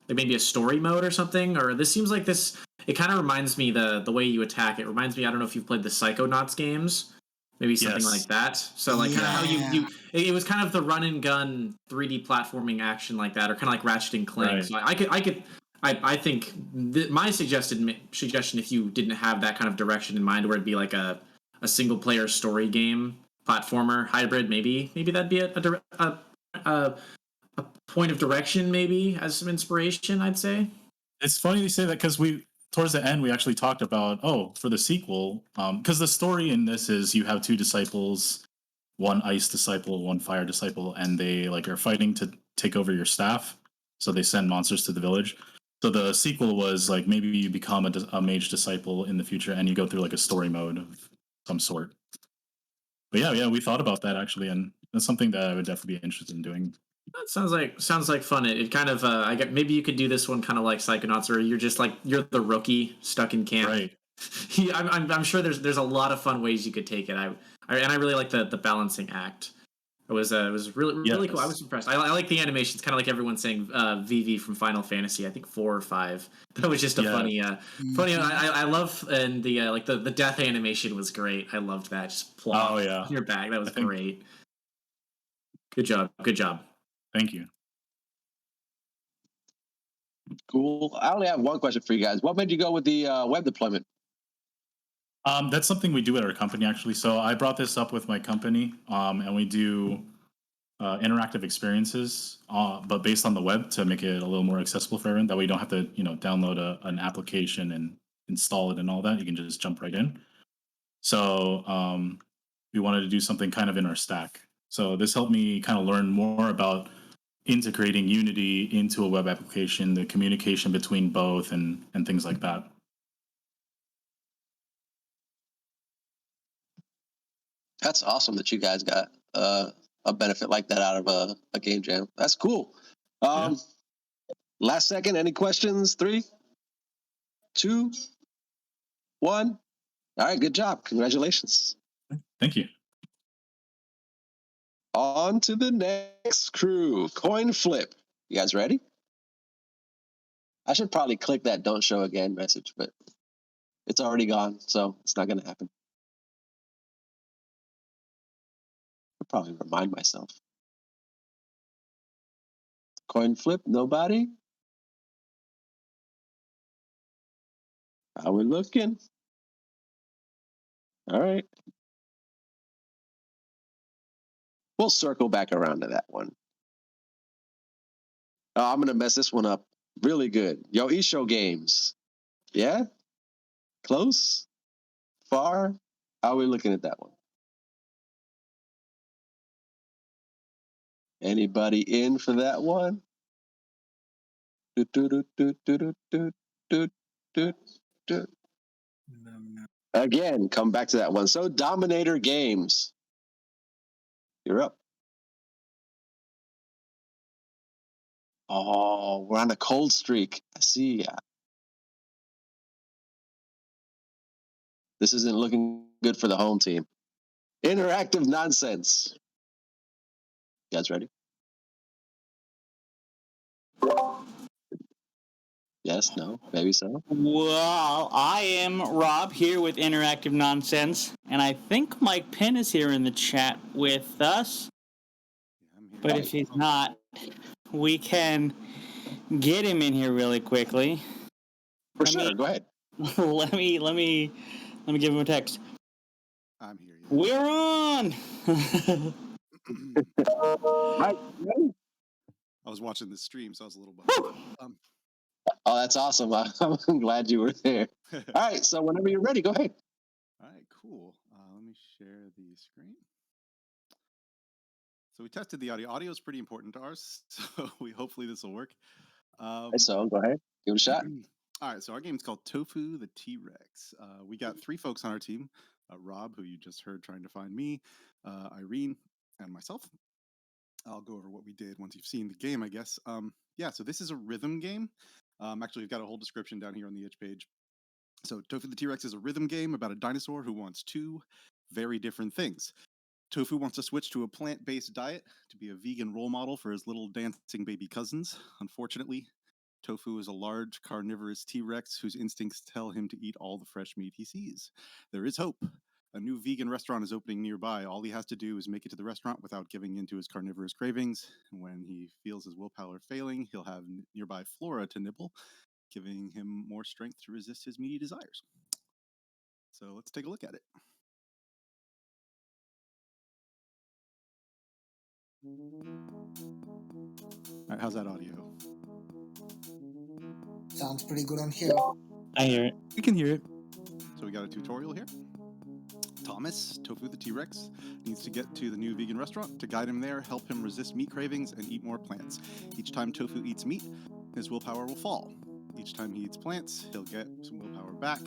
like maybe a story mode or something? Or this seems like this. It kind of reminds me the way you attack. It reminds me. I don't know if you've played the Psychonauts games. Maybe something like that. So like kind of how you it was kind of the run and gun 3D platforming action like that, or kind of like Ratchet and Clank. Right. So I think my suggestion, if you didn't have that kind of direction in mind, where it'd be like a single player story game platformer hybrid, maybe that'd be a point of direction, maybe as some inspiration. I'd say. It's funny you say that because towards the end we actually talked about for the sequel, because the story in this is you have two disciples, one ice disciple, one fire disciple, and they are fighting to take over your staff. So they send monsters to the village. So the sequel was maybe you become a mage disciple in the future, and you go through a story mode of some sort. But yeah, we thought about that actually, and that's something that I would definitely be interested in doing. That sounds like fun. It kind of I get maybe you could do this one kind of like Psychonauts, where you're just you're the rookie stuck in camp. Right. I'm sure there's a lot of fun ways you could take it. I really like the balancing act. It was really cool. I was impressed. I like the animation. It's kind of like everyone saying VV from Final Fantasy. I think 4 or 5. That was just a funny. I love, and the the death animation was great. I loved that. Just plop on your back. That was great. Good job. Thank you. Cool. I only have one question for you guys. What made you go with the web deployment? That's something we do at our company, actually. So I brought this up with my company, and we do interactive experiences, but based on the web to make it a little more accessible for everyone. That way you don't have to, download an application and install it and all that. You can just jump right in. So we wanted to do something kind of in our stack. So this helped me kind of learn more about integrating Unity into a web application, the communication between both, and things like that. That's awesome that you guys got a benefit like that out of a game jam. That's cool. Last second, any questions? 3, 2, 1. All right, good job. Congratulations. Thank you. On to the next crew. Coin flip. You guys ready? I should probably click that don't show again message, but it's already gone, so it's not going to happen. I'll probably remind myself. Coin flip, nobody? How we looking? All right. We'll circle back around to that one. Oh, I'm going to mess this one up really good. Yo, eShow games. Yeah? Close? Far? How are we looking at that one? Anybody in for that one? Again, come back to that one. So, Dominator Games. You're up. Oh, we're on a cold streak. I see. This isn't looking good for the home team. Interactive nonsense. You guys ready? Yes, no, maybe so. Well, I am Rob here with Interactive Nonsense, and I think Mike Penn is here in the chat with us. But if he's not, we can get him in here really quickly. For sure, go ahead. Let me give him a text. I'm here. Yeah. We're on. I was watching the stream, so I was a little behind. Oh, that's awesome. I'm glad you were there. All right, so whenever you're ready, go ahead. All right, cool. Let me share the screen. So we tested the audio. Audio is pretty important to ours, so hopefully this will work. So go ahead, give it a shot. All right, so our game is called Tofu the T-Rex. We got 3 folks on our team: Rob, who you just heard trying to find me, Irene, and myself. I'll go over what we did once you've seen the game, I guess. So this is a rhythm game. Actually, we've got a whole description down here on the itch page. So Tofu the T-Rex is a rhythm game about a dinosaur who wants 2 very different things. Tofu wants to switch to a plant-based diet to be a vegan role model for his little dancing baby cousins. Unfortunately, Tofu is a large carnivorous T-Rex whose instincts tell him to eat all the fresh meat he sees. There is hope. A new vegan restaurant is opening nearby. All he has to do is make it to the restaurant without giving in to his carnivorous cravings. When he feels his willpower failing, he'll have nearby flora to nibble. giving him more strength to resist his meaty desires. So let's take a look at it. All right, how's that audio? Sounds pretty good on here. I hear it. We can hear it. So we got a tutorial here. Thomas, Tofu the T-Rex, needs to get to the new vegan restaurant. To guide him there, help him resist meat cravings and eat more plants. Each time Tofu eats meat, his willpower will fall. Each time he eats plants, he'll get some willpower back.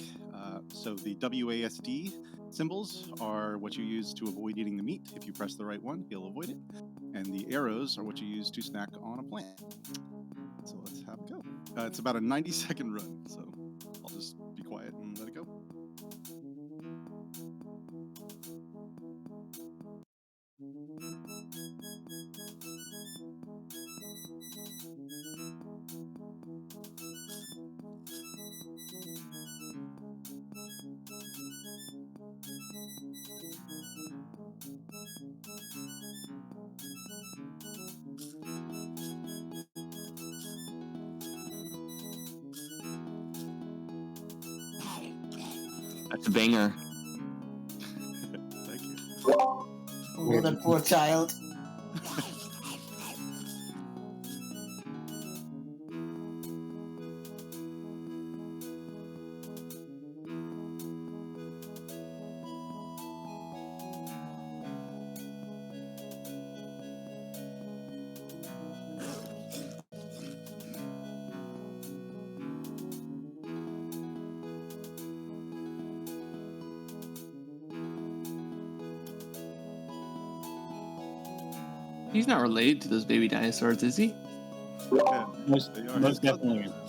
So the WASD symbols are what you use to avoid eating the meat. If you press the right one, he'll avoid it. And the arrows are what you use to snack on a plant. So let's have it go. It's about a 90-second run, so I'll just be quiet and let it go. That's a banger. Thank you. Oh, that poor child. He's not related to those baby dinosaurs, is he? Yeah, Most they are most his definitely. cousins.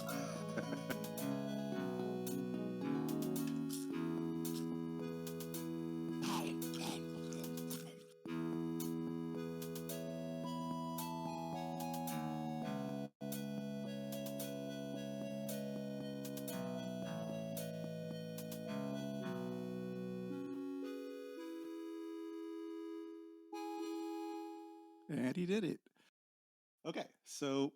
And he did it. Okay, so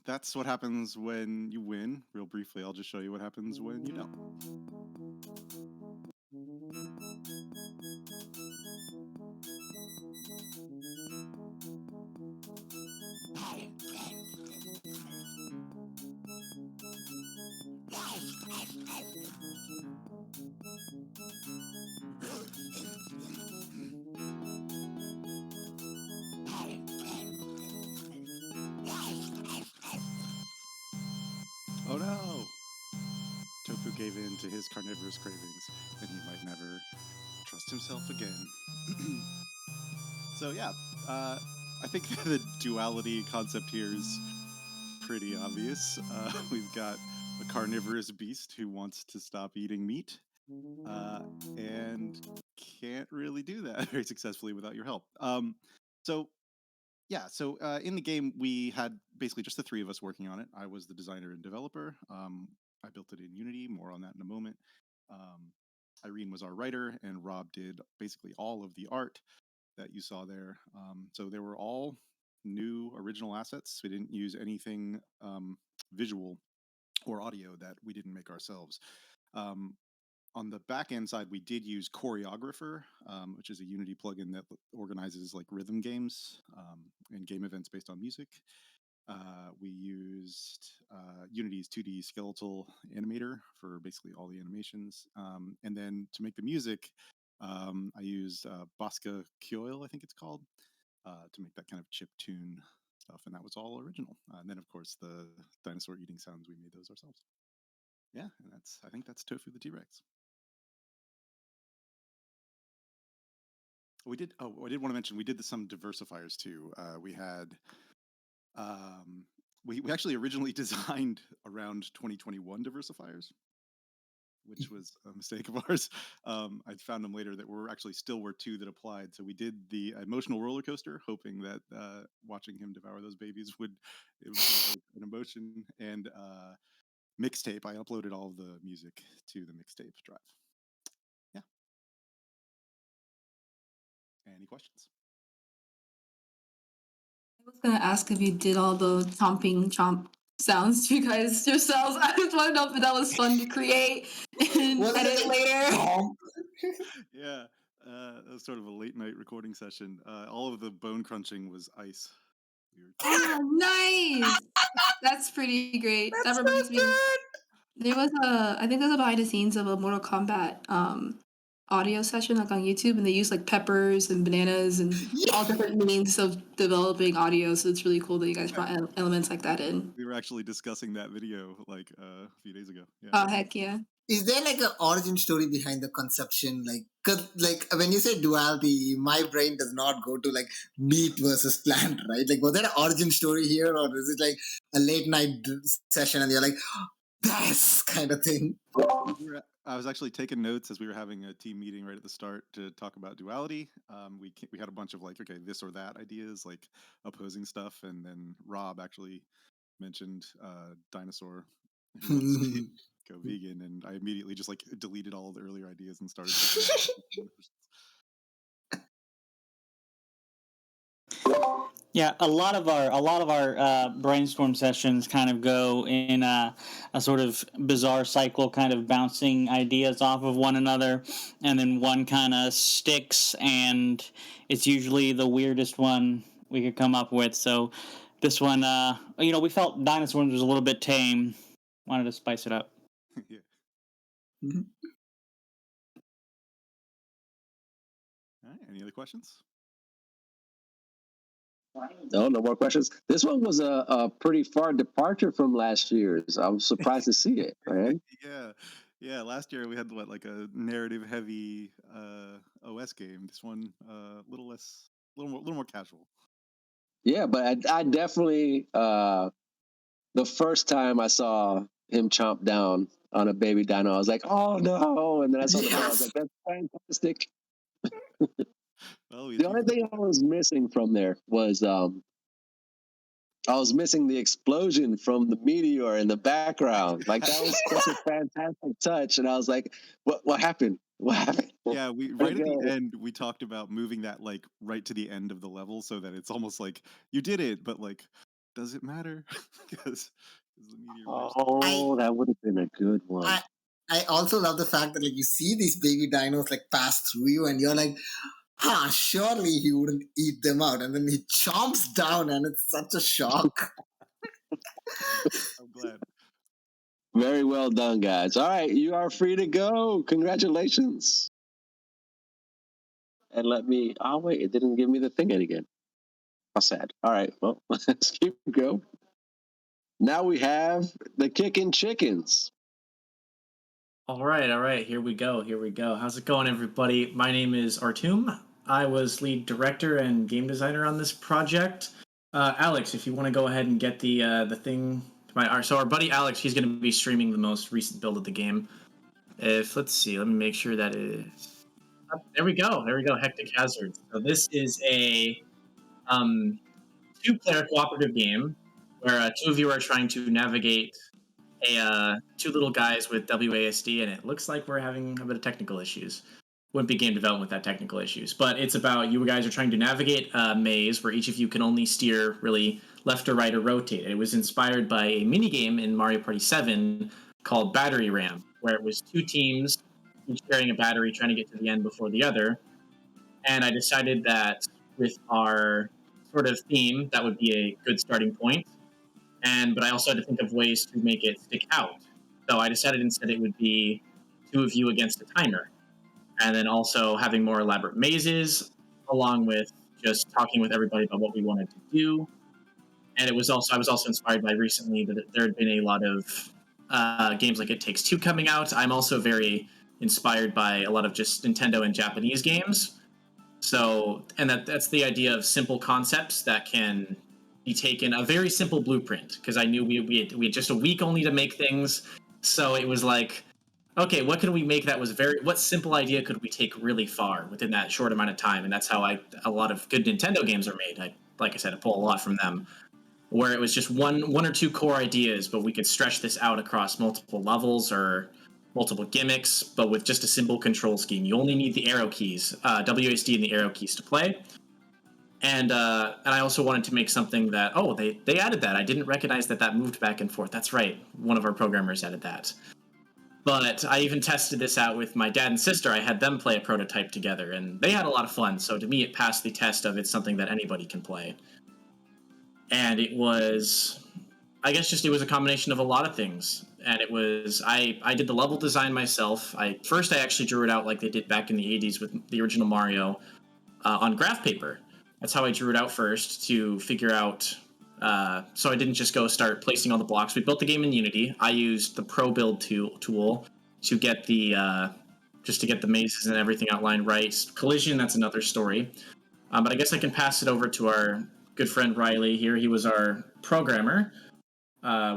that's what happens when you win. Real briefly, I'll just show you what happens when you don't. Oh no! Tofu gave in to his carnivorous cravings, and he might never trust himself again. So yeah, I think the duality concept here is pretty obvious. We've got a carnivorous beast who wants to stop eating meat, and can't really do that very successfully without your help. So yeah, so in the game we had basically just the three of us working on it. I was the designer and developer. I built it in Unity. More on that in a moment. Irene was our writer, and Rob did basically all of the art that you saw there. So they were all new original assets. We didn't use anything visual or audio that we didn't make ourselves. On the back end side, we did use Choreographer, which is a Unity plugin that organizes like rhythm games and game events based on music. We used Unity's 2D skeletal animator for basically all the animations. And then to make the music, I used Bosca Kyoil, I think it's called, to make that kind of chip tune stuff. And that was all original. And then, of course, the dinosaur eating sounds, we made those ourselves. Yeah, and I think that's Tofu the T-Rex. I did want to mention, we did some diversifiers too. We had, we actually originally designed around 2021 diversifiers, which was a mistake of ours. I found them later that were actually still were two that applied. So we did the emotional roller coaster, hoping that watching him devour those babies would evoke an emotion. And mixtape, I uploaded all of the music to the mixtape drive. Yeah. Any questions? I was gonna ask if you did all the chomping chomp sounds to you guys yourselves. I just want to know if that was fun to create and edit later. Yeah, that was sort of a late night recording session. All of the bone crunching was ice. Weird. Oh, nice. That's pretty great. That reminds me. There was I think there's a behind the scenes of a Mortal Kombat audio session like on YouTube, and they use like peppers and bananas and all different means of developing audio. So it's really cool that you guys brought elements like that in. We were actually discussing that video like a few days ago. Yeah. Oh heck yeah! Is there like an origin story behind the conception? Cause when you say duality, my brain does not go to like meat versus plant, right? Like, was there an origin story here, or is it like a late night session and you're like, this kind of thing? I was actually taking notes as we were having a team meeting right at the start to talk about duality. We had a bunch of like, okay, this or that ideas, like opposing stuff, and then Rob actually mentioned dinosaur who wants to go vegan, and I immediately just like deleted all of the earlier ideas and started. Yeah, a lot of our brainstorm sessions kind of go in a sort of bizarre cycle, kind of bouncing ideas off of one another, and then one kind of sticks, and it's usually the weirdest one we could come up with. So this one, we felt dinosaurs was a little bit tame, wanted to spice it up. Yeah. Mm-hmm. All right. Any other questions? No more questions. This one was a pretty far departure from last year's. I was surprised to see it, man. Yeah. Last year we had like a narrative heavy OS game. This one a little more casual. Yeah, but I definitely the first time I saw him chomp down on a baby dino, I was like, oh no! And then I saw the I was like, that's fantastic. The only thing I was missing from there was I was missing the explosion from the meteor in the background. Like that was such a fantastic touch, and I was like, "What happened? What happened?" Yeah, we right at the end we talked about moving that like right to the end of the level so that it's almost like you did it, but like, does it matter? Because the meteor. Oh, that would have been a good one. I also love the fact that like you see these baby dinos like pass through you, and you're like, surely he wouldn't eat them out, and then he chomps down, and it's such a shock. I'm glad. Very well done, guys. All right, you are free to go. Congratulations. And let me. Oh wait, it didn't give me the thing again. How sad. All right, well, let's keep going. Now we have the kicking chickens. All right. Here we go. How's it going, everybody? My name is Artum. I was lead director and game designer on this project. Alex, if you want to go ahead and get the thing. So our buddy Alex, he's going to be streaming the most recent build of the game. Let's see, let me make sure that is. There we go. Hectic Hazards. So this is a 2-player cooperative game where 2 of you are trying to navigate a 2 little guys with WASD, and it looks like we're having a bit of technical issues. Wouldn't be game development without technical issues, but it's about you guys are trying to navigate a maze where each of you can only steer really left or right or rotate. It was inspired by a minigame in Mario Party 7 called Battery Ram, where it was 2 teams, each carrying a battery, trying to get to the end before the other. And I decided that with our sort of theme, that would be a good starting point. But I also had to think of ways to make it stick out. So I decided instead it would be 2 of you against a timer. And then also having more elaborate mazes, along with just talking with everybody about what we wanted to do. And I was also inspired by recently that there had been a lot of games like It Takes Two coming out. I'm also very inspired by a lot of just Nintendo and Japanese games. So, and that's the idea of simple concepts that can be taken, a very simple blueprint, because I knew we had just a week only to make things. So it was like, okay, what could we make that was what simple idea could we take really far within that short amount of time? And that's how a lot of good Nintendo games are made. Like I said, I pull a lot from them, where it was just one or 2 core ideas, but we could stretch this out across multiple levels or multiple gimmicks, but with just a simple control scheme. You only need the arrow keys, WASD and the arrow keys to play. And I also wanted to make something that, they added that. I didn't recognize that moved back and forth. That's right. One of our programmers added that. But I even tested this out with my dad and sister. I had them play a prototype together, and they had a lot of fun. So to me, it passed the test of it's something that anybody can play. And it was, I guess, it was a combination of a lot of things. And it was, I did the level design myself. I actually drew it out like they did back in the 80s with the original Mario on graph paper. That's how I drew it out first to figure out. So I didn't just go start placing all the blocks. We built the game in Unity. I used the Pro Build tool to get the just to get the mazes and everything outlined right. Collision, that's another story. But I guess I can pass it over to our good friend Riley here. He was our programmer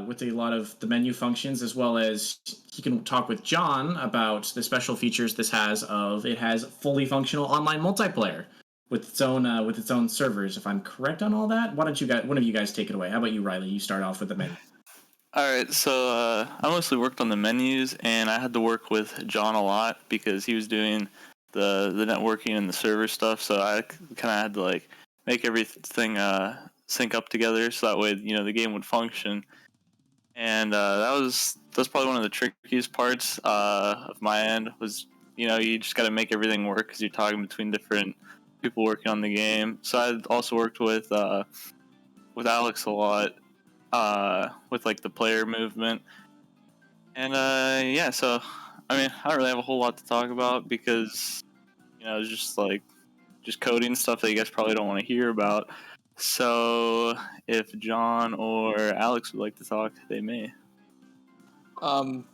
with a lot of the menu functions, as well as he can talk with John about the special features this has. It has fully functional online multiplayer with its own servers. If I'm correct on all that, why don't one of you guys take it away? How about you, Riley? You start off with the menu. All right, so I mostly worked on the menus, and I had to work with John a lot because he was doing the networking and the server stuff. So I kind of had to like make everything sync up together, so that way the game would function. And that's probably one of the trickiest parts of my end was you just got to make everything work because you're talking between different people working on the game. So I also worked with Alex a lot. With like the player movement, and so I mean I don't really have a whole lot to talk about because it's just coding stuff that you guys probably don't want to hear about. So if John or Alex would like to talk, they may.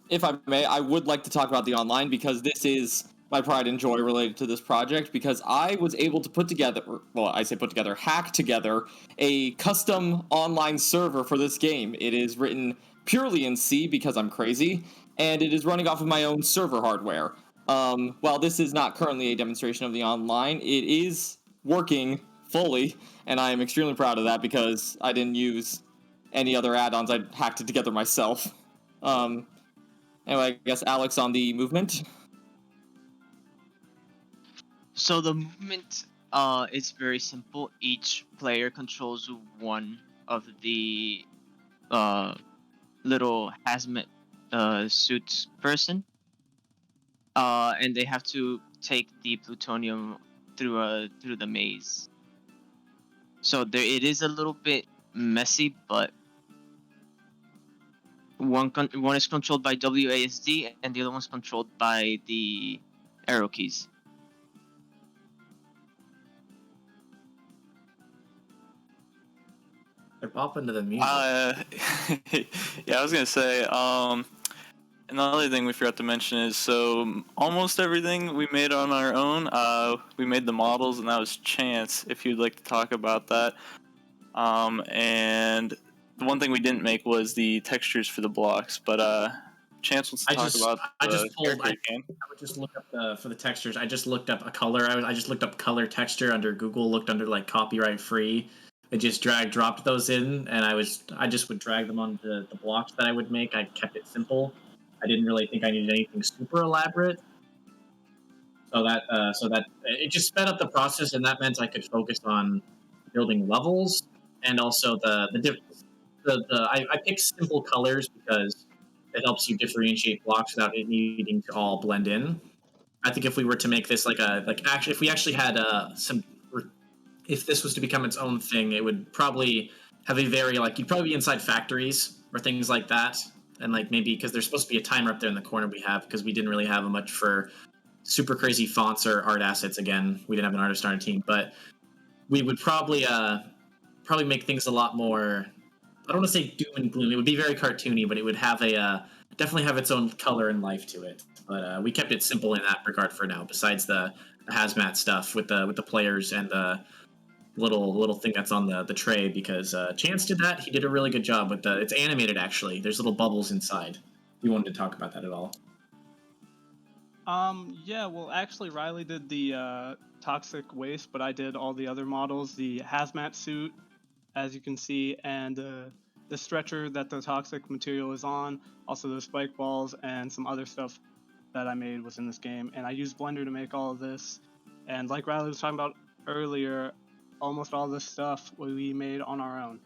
If I may, I would like to talk about the online because this is my pride and joy related to this project because I was able to hack together a custom online server for this game. It is written purely in C because I'm crazy, and it is running off of my own server hardware. While this is not currently a demonstration of the online, it is working fully, and I am extremely proud of that because I didn't use any other add-ons. I hacked it together myself. Anyway, I guess Alex on the movement. So the movement is very simple. Each player controls one of the little hazmat suit person, and they have to take the plutonium through the maze. So it is a little bit messy, but one is controlled by WASD and the other one's controlled by the arrow keys. They're popping to the music. Yeah, I was gonna say. Another thing we forgot to mention is so almost everything we made on our own. We made the models, and that was Chance. If you'd like to talk about that. And the one thing we didn't make was the textures for the blocks, but Chance wants to talk about I the would just look up for the textures. I just looked up a color. I just looked up color texture under Google. Looked under like copyright free. I just dropped those in, and I just would drag them onto the blocks that I would make. I kept it simple. I didn't really think I needed anything super elaborate. So that it just sped up the process, and that meant I could focus on building levels and also I picked simple colors because it helps you differentiate blocks without it needing to all blend in. I think if we were to make this if we actually had if this was to become its own thing, it would probably have a very you'd probably be inside factories or things like that, and maybe because there's supposed to be a timer up there in the corner we have because we didn't really have much for super crazy fonts or art assets. Again, we didn't have an artist on our team, but we would probably make things a lot more. I don't want to say doom and gloom. It would be very cartoony, but it would have definitely have its own color and life to it. But we kept it simple in that regard for now. Besides the hazmat stuff with the players and the little thing that's on the tray, because Chance did that. He did a really good job with it's animated actually. There's little bubbles inside. You wanted to talk about that at all? Yeah, well, actually, Riley did the toxic waste, but I did all the other models, the hazmat suit, as you can see, and the stretcher that the toxic material is on, also the spike balls, and some other stuff that I made was in this game. And I used Blender to make all of this. And like Riley was talking about earlier, almost all the stuff we made on our own.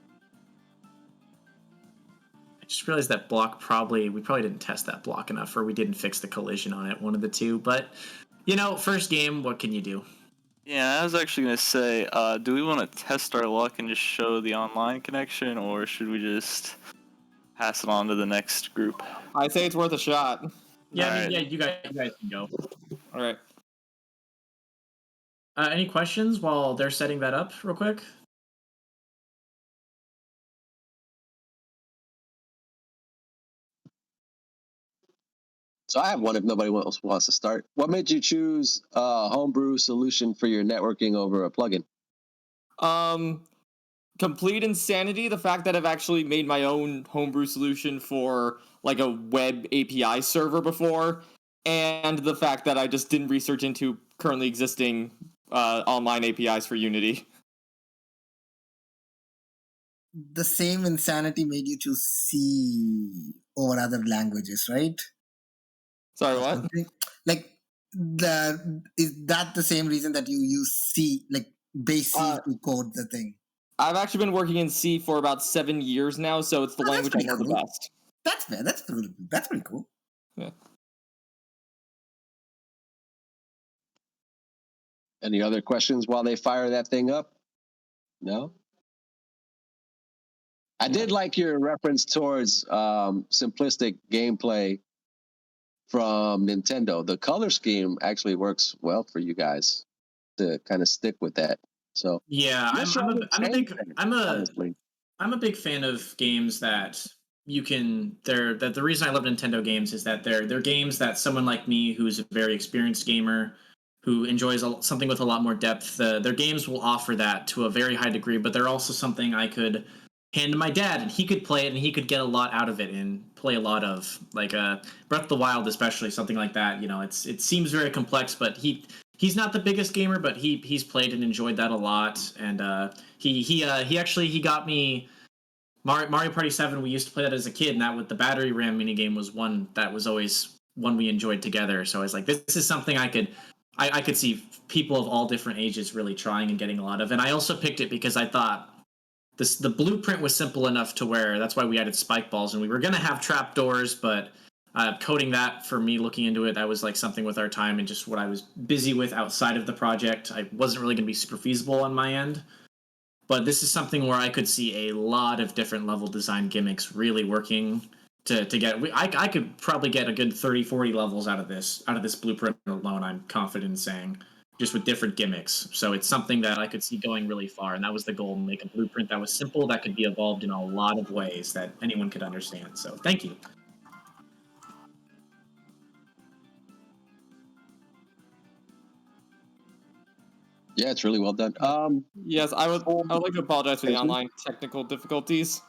I just realized that block we probably didn't test that block enough, or we didn't fix the collision on it, one of the two. But, first game, what can you do? Yeah, I was actually going to say, do we want to test our luck and just show the online connection, or should we just pass it on to the next group? I say it's worth a shot. Yeah, you guys can go. All right. Any questions while they're setting that up real quick? So I have one if nobody else wants to start. What made you choose a homebrew solution for your networking over a plugin? Complete insanity. The fact that I've actually made my own homebrew solution for like a web API server before, and the fact that I just didn't research into currently existing online APIs for Unity. The same insanity made you choose C over other languages, right? Sorry, what? Like, is that the same reason that you use C, like base C to code the thing? I've actually been working in C for about 7 years now, so it's the language I know the best. That's fair. That's pretty cool. Yeah. Any other questions while they fire that thing up? No? I did like your reference towards simplistic gameplay from Nintendo. The color scheme actually works well for you guys to kind of stick with that. So yeah, I'm a big fan of games that you can. The reason I love Nintendo games is that they're games that someone like me, who's a very experienced gamer, who enjoys something with a lot more depth, their games will offer that to a very high degree. But they're also something I could hand to my dad, and he could play it, and he could get a lot out of it, and play a lot of, like Breath of the Wild, especially something like that. It seems very complex, but he's not the biggest gamer, but he's played and enjoyed that a lot. And he got me Mario Party 7. We used to play that as a kid, and that with the battery RAM minigame was one that was always one we enjoyed together. So I was like, this is something I could see people of all different ages really trying and getting a lot of. And I also picked it because I thought the blueprint was simple enough to where that's why we added spike balls, and we were going to have trapdoors, but coding that, for me looking into it, that was like something with our time and just what I was busy with outside of the project. I wasn't really going to be super feasible on my end. But this is something where I could see a lot of different level design gimmicks really working to get. I could probably get a good 30, 40 levels out of this blueprint alone, I'm confident in saying, just with different gimmicks. So it's something that I could see going really far, and that was the goal: make a blueprint that was simple, that could be evolved in a lot of ways that anyone could understand. So thank you. Yeah, it's really well done. Yes, I would like to apologize for the online technical difficulties.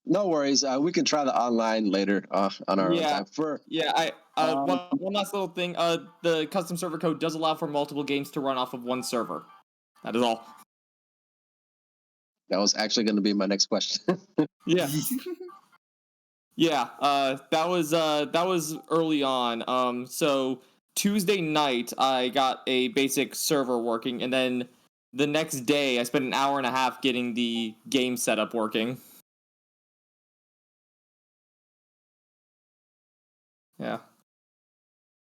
No worries. We can try the online later on our own time. One last little thing. The custom server code does allow for multiple games to run off of one server. That is all. That was actually going to be my next question. Yeah. Yeah. That was early on. So Tuesday night I got a basic server working, and then the next day I spent an hour and a half getting the game setup working. Yeah.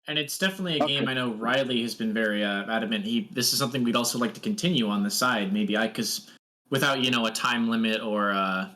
And it's definitely a game I know Riley has been very adamant. This is something we'd also like to continue on the side. Maybe because without a time limit or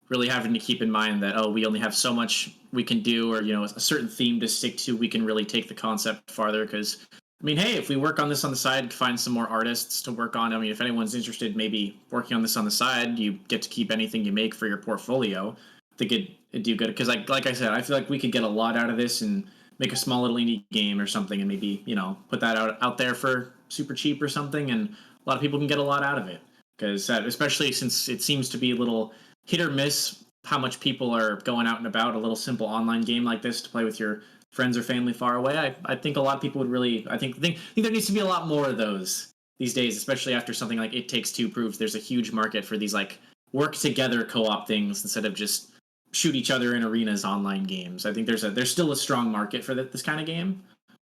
really having to keep in mind that we only have so much we can do, or a certain theme to stick to, we can really take the concept farther. Because hey, if we work on this on the side, find some more artists to work on. If anyone's interested, maybe working on this on the side, you get to keep anything you make for your portfolio. I think it'd do good, because like I said, I feel like we could get a lot out of this and make a small little indie game or something, and maybe put that out there for super cheap or something, and a lot of people can get a lot out of it. Because especially since it seems to be a little hit or miss how much people are going out and about a little simple online game like this to play with your friends or family far away. I think a lot of people would really, I think there needs to be a lot more of those these days, especially after something like It Takes Two proves there's a huge market for these like work together co-op things instead of just shoot each other in arenas online games. I think there's still a strong market for this kind of game.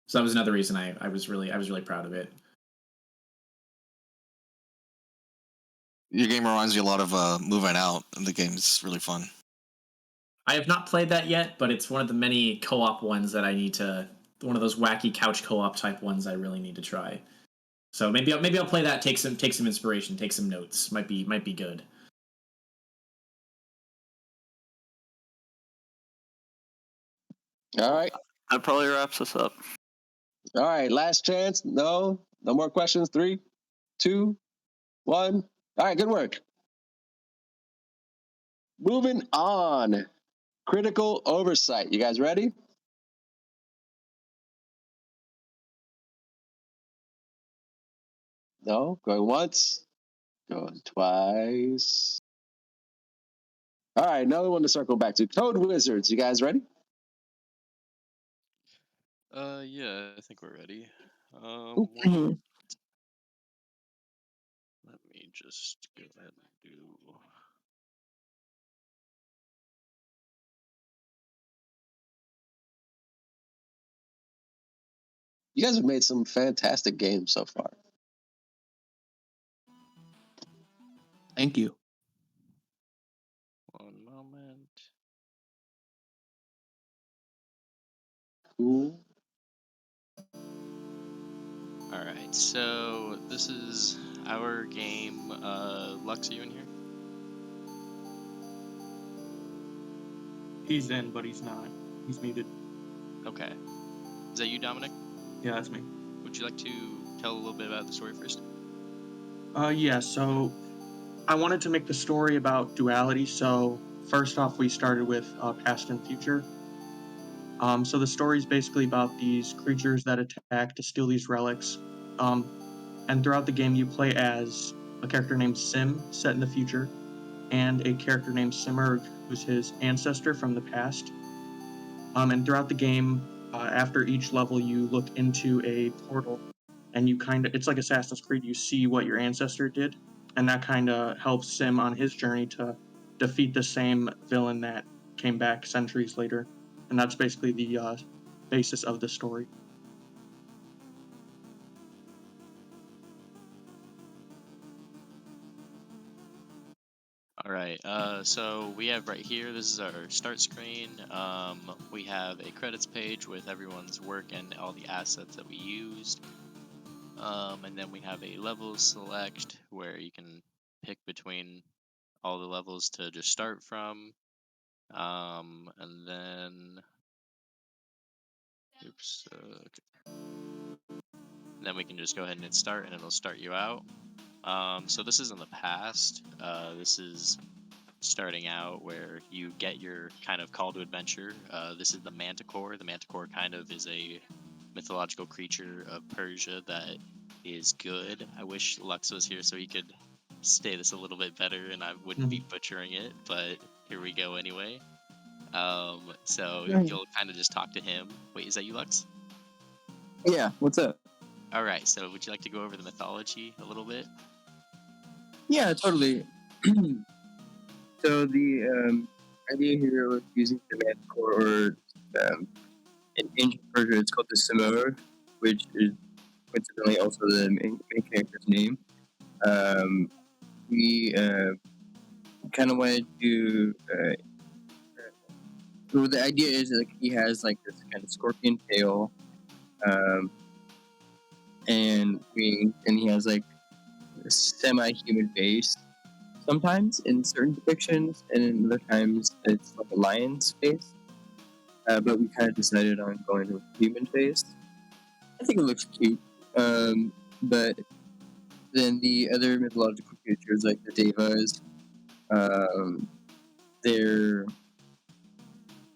So that was another reason I was really proud of it. Your game reminds me a lot of Moving Out, and the game is really fun. I have not played that yet, but it's one of the many co-op ones that I need to. One of those wacky couch co-op type ones I really need to try. So maybe I'll play that. Take some inspiration. Take some notes. Might be good. All right. That probably wraps us up. All right. Last chance. No more questions. 3, 2, 1. All right. Good work. Moving on. Critical oversight. You guys ready? No? Going once. Going twice. All right. Another one to circle back to. Code Wizards. You guys ready? Yeah, I think we're ready. Let me just go ahead and do. You guys have made some fantastic games so far. Thank you. One moment. Cool. All right, so this is our game. Lux, are you in here? He's in, but he's not. He's muted. Okay. Is that you, Dominic? Yeah, that's me. Would you like to tell a little bit about the story first? Yeah, so I wanted to make the story about duality, so first off we started with past and future. So the story is basically about these creatures that attack to steal these relics. And throughout the game you play as a character named Sim, set in the future, and a character named Simurg, who's his ancestor from the past. And throughout the game, after each level you look into a portal, and you it's like Assassin's Creed, you see what your ancestor did, and that kind of helps Sim on his journey to defeat the same villain that came back centuries later. And that's basically the basis of the story. All right, so we have right here, this is our start screen. We have a credits page with everyone's work and all the assets that we used. And then we have a level select where you can pick between all the levels to just start from. And then, oops, okay. Then we can just go ahead and hit start and it'll start you out. So this is in the past. This is starting out where you get your kind of call to adventure. This is the Manticore. The Manticore kind of is a mythological creature of Persia that is good. I wish Lux was here so he could say this a little bit better and I wouldn't be butchering it, but here we go anyway. So you'll kind of just talk to him. Wait, is that you, Lux? Yeah, what's up? All right, so would you like to go over the mythology a little bit? Yeah, totally. So the idea here with using the Manticore, or in ancient Persia, it's called the Simurg, which is coincidentally also the main character's name. We kind of wanted to. So the idea is that he has like this kind of scorpion tail, and wings, and he has like a semi-human face. Sometimes in certain depictions, and in other times it's like a lion's face. But we kind of decided on going with human face. I think it looks cute. But then the other mythological creatures, like the Devas, they're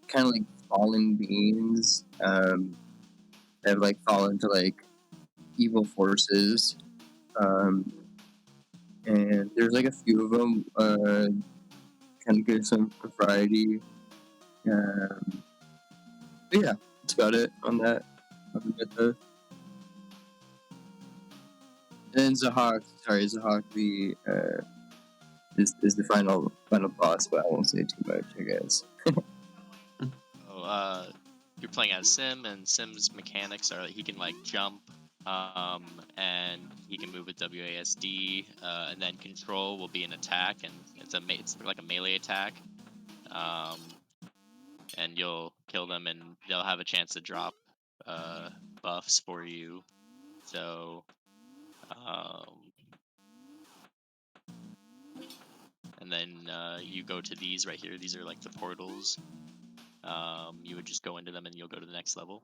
kind of like fallen beings that have like fallen to like evil forces. And there's like a few of them, kind of give some variety. But yeah, that's about it on that. And then Zahak, is the final boss, but I won't say too much, I guess. You're playing as Sim, and Sim's mechanics are that he can like jump, and he can move with WASD, and then control will be an attack, and it's like a melee attack. And you'll kill them, and they'll have a chance to drop buffs for you. So, and then you go to these right here. These are like the portals. You would just go into them, and you'll go to the next level.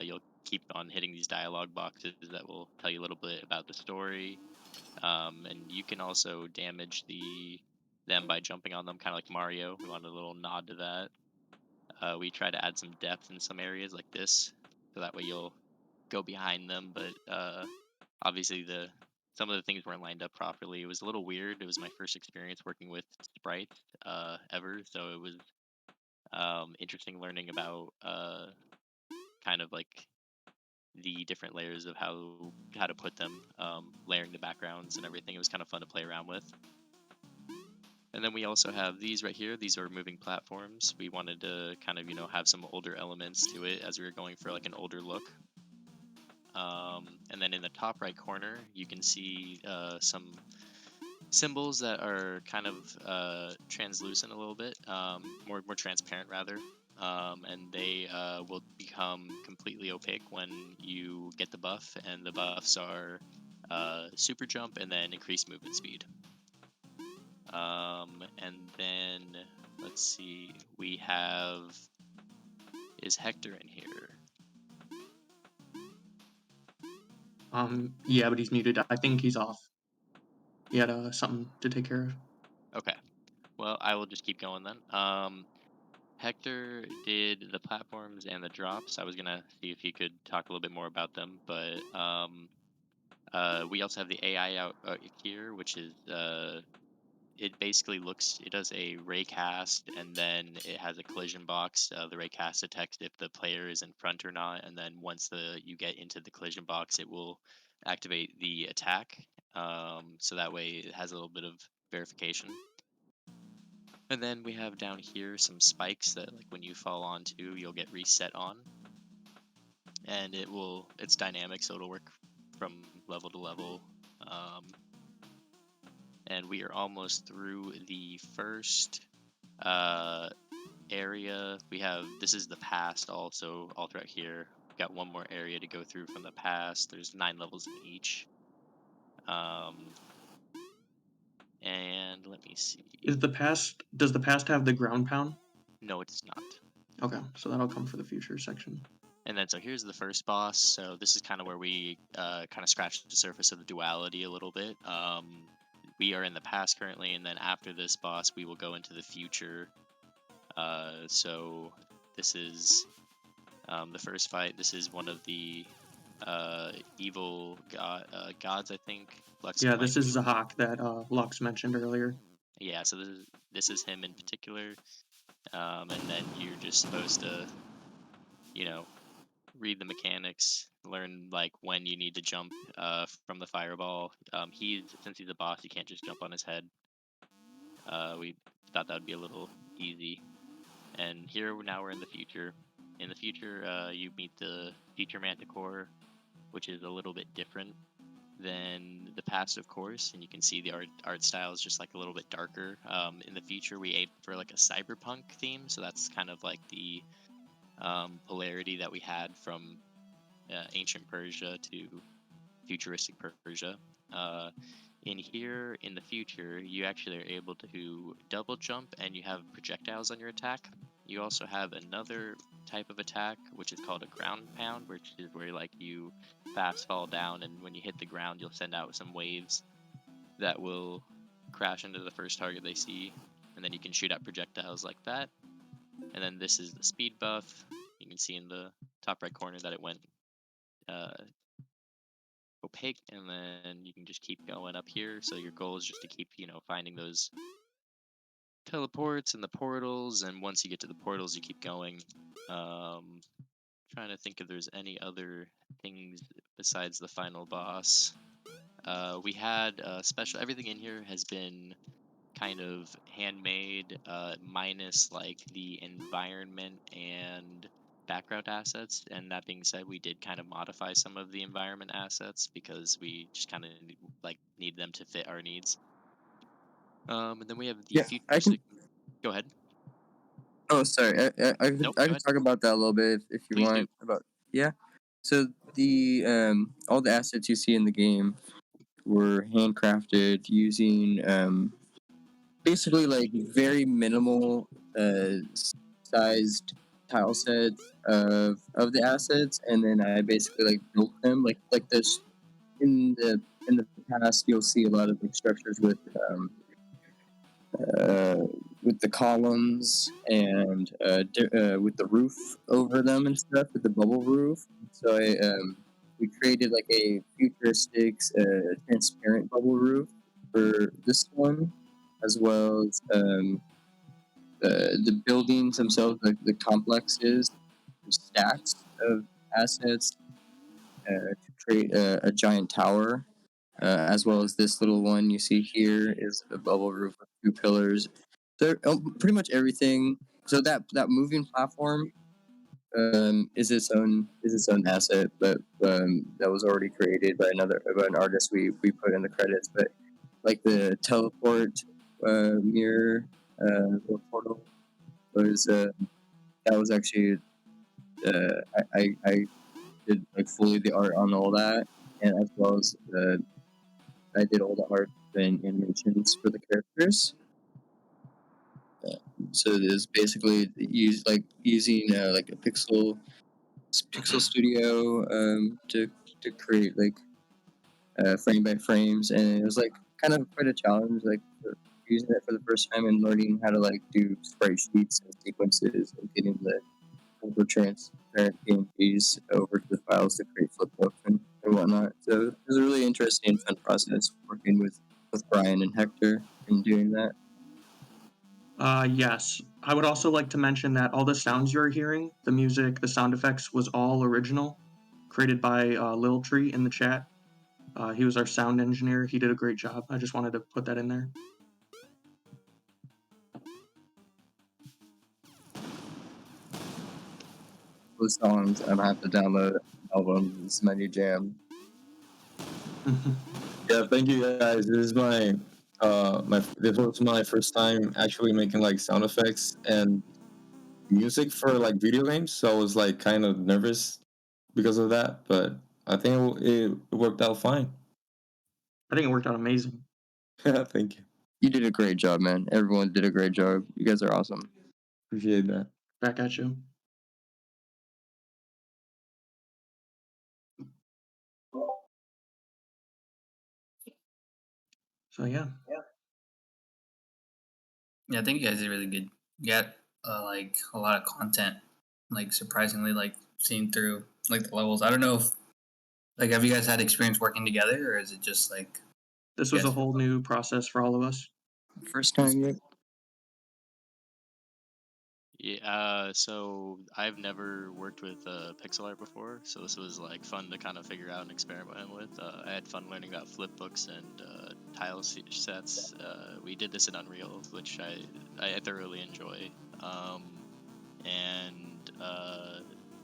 You'll keep on hitting these dialogue boxes that will tell you a little bit about the story. And you can also damage them by jumping on them, kind of like Mario. We want a little nod to that. We try to add some depth in some areas like this, so that way you'll go behind them. But obviously some of the things weren't lined up properly. It was a little weird. It was my first experience working with sprites ever, so it was interesting learning about kind of like the different layers of how to put them, layering the backgrounds and everything. It was kind of fun to play around with. And then we also have these right here. These are moving platforms. We wanted to kind of, have some older elements to it as we were going for like an older look. And then in the top right corner, you can see some symbols that are kind of translucent a little bit, more transparent rather. And they will become completely opaque when you get the buff, and the buffs are super jump and then increased movement speed. And then let's see, we have, is Hector in here? Yeah, but he's muted. I think he's off. He had something to take care of. Okay, well, I will just keep going then. Hector did the platforms and the drops. I was gonna see if he could talk a little bit more about them, but we also have the AI out here, which is it basically it does a raycast, and then it has a collision box. The raycast detects if the player is in front or not, and then once you get into the collision box, it will activate the attack. So that way it has a little bit of verification. And then we have down here some spikes that, like, when you fall onto, you'll get reset on. And it's dynamic, so it'll work from level to level. And we are almost through the first area. This is the past also, all throughout here. We've got one more area to go through from the past. There's 9 levels in each. And let me see. Does the past have the ground pound? No, it does not. Okay, so that'll come for the future section. And then, so here's the first boss. So this is kind of where we kind of scratched the surface of the duality a little bit. We are in the past currently, and then after this boss, we will go into the future. So this is the first fight. This is one of the evil gods, I think. Lux Yeah, this is Zahak that Lux mentioned earlier. Yeah, so this is him in particular. And then you're just supposed to, read the mechanics, learn like when you need to jump from the fireball. Since he's a boss, you can't just jump on his head. We thought that would be a little easy. And here now we're in the future. In the future, you meet the future Manticore, which is a little bit different than the past, of course, and you can see the art style is just like a little bit darker. In the future, we aim for like a cyberpunk theme, so that's kind of like the polarity that we had from ancient Persia to futuristic Persia. In here, in the future, you actually are able to double jump, and you have projectiles on your attack. You also have another type of attack, which is called a ground pound, which is where like you fast fall down, and when you hit the ground, you'll send out some waves that will crash into the first target they see, and then you can shoot out projectiles like that. And then this is the speed buff. You can see in the top right corner that it went opaque, and then you can just keep going up here. So your goal is just to keep, finding those teleports and the portals, and once you get to the portals, you keep going. Trying to think if there's any other things besides the final boss. We had everything in here has been kind of handmade, minus like the environment and background assets. And that being said, we did kind of modify some of the environment assets because we just kind of need them to fit our needs. And then we have the Yeah, I can. Go ahead. Oh, sorry. I could talk about that a little bit if you Please want. Yeah. So the all the assets you see in the game were handcrafted using basically like very minimal sized tile sets of the assets, and then I basically like built them like this in the past. You'll see a lot of like structures with the columns and with the roof over them and stuff, with the bubble roof. So we created like a futuristic transparent bubble roof for this one, as well as the buildings themselves, like the complexes, stacks of assets to create a giant tower. As well as this little one you see here is a bubble roof with 2 pillars. So pretty much everything. So that moving platform is its own asset, but that was already created by an artist we put in the credits. But like the teleport mirror or portal was that was actually I did like fully the art on all that, and as well as I did all the art and animations for the characters. So it is basically using like a pixel studio to create like frame by frames, and it was like kind of quite a challenge, like using it for the first time and learning how to like do sprite sheets and sequences and getting the over transparent PNGs over to the files to create flipbooks and whatnot. So it was a really interesting and fun process working with Brian and Hector in doing that. Yes. I would also like to mention that all the sounds you're hearing, the music, the sound effects, was all original, created by Lil Tree in the chat. He was our sound engineer. He did a great job. I just wanted to put that in there. Those songs, I'm gonna have to download the album. This is my new jam. Yeah, thank you guys. This is this was my first time actually making like sound effects and music for like video games, so I was like kind of nervous because of that, but I think it worked out fine. I think it worked out amazing. Thank you. You did a great job, man. Everyone did a great job. You guys are awesome. Appreciate that. Back at you. So yeah. Yeah, I think you guys did really good. You got like a lot of content, like surprisingly, like seeing through like the levels. I don't know if like have you guys had experience working together, or is it just like this was a whole new process for all of us? First time yet? Yeah, so I've never worked with pixel art before, so this was like fun to kind of figure out and experiment with. I had fun learning about flip books and tile sets. We did this in Unreal, which I thoroughly enjoy. And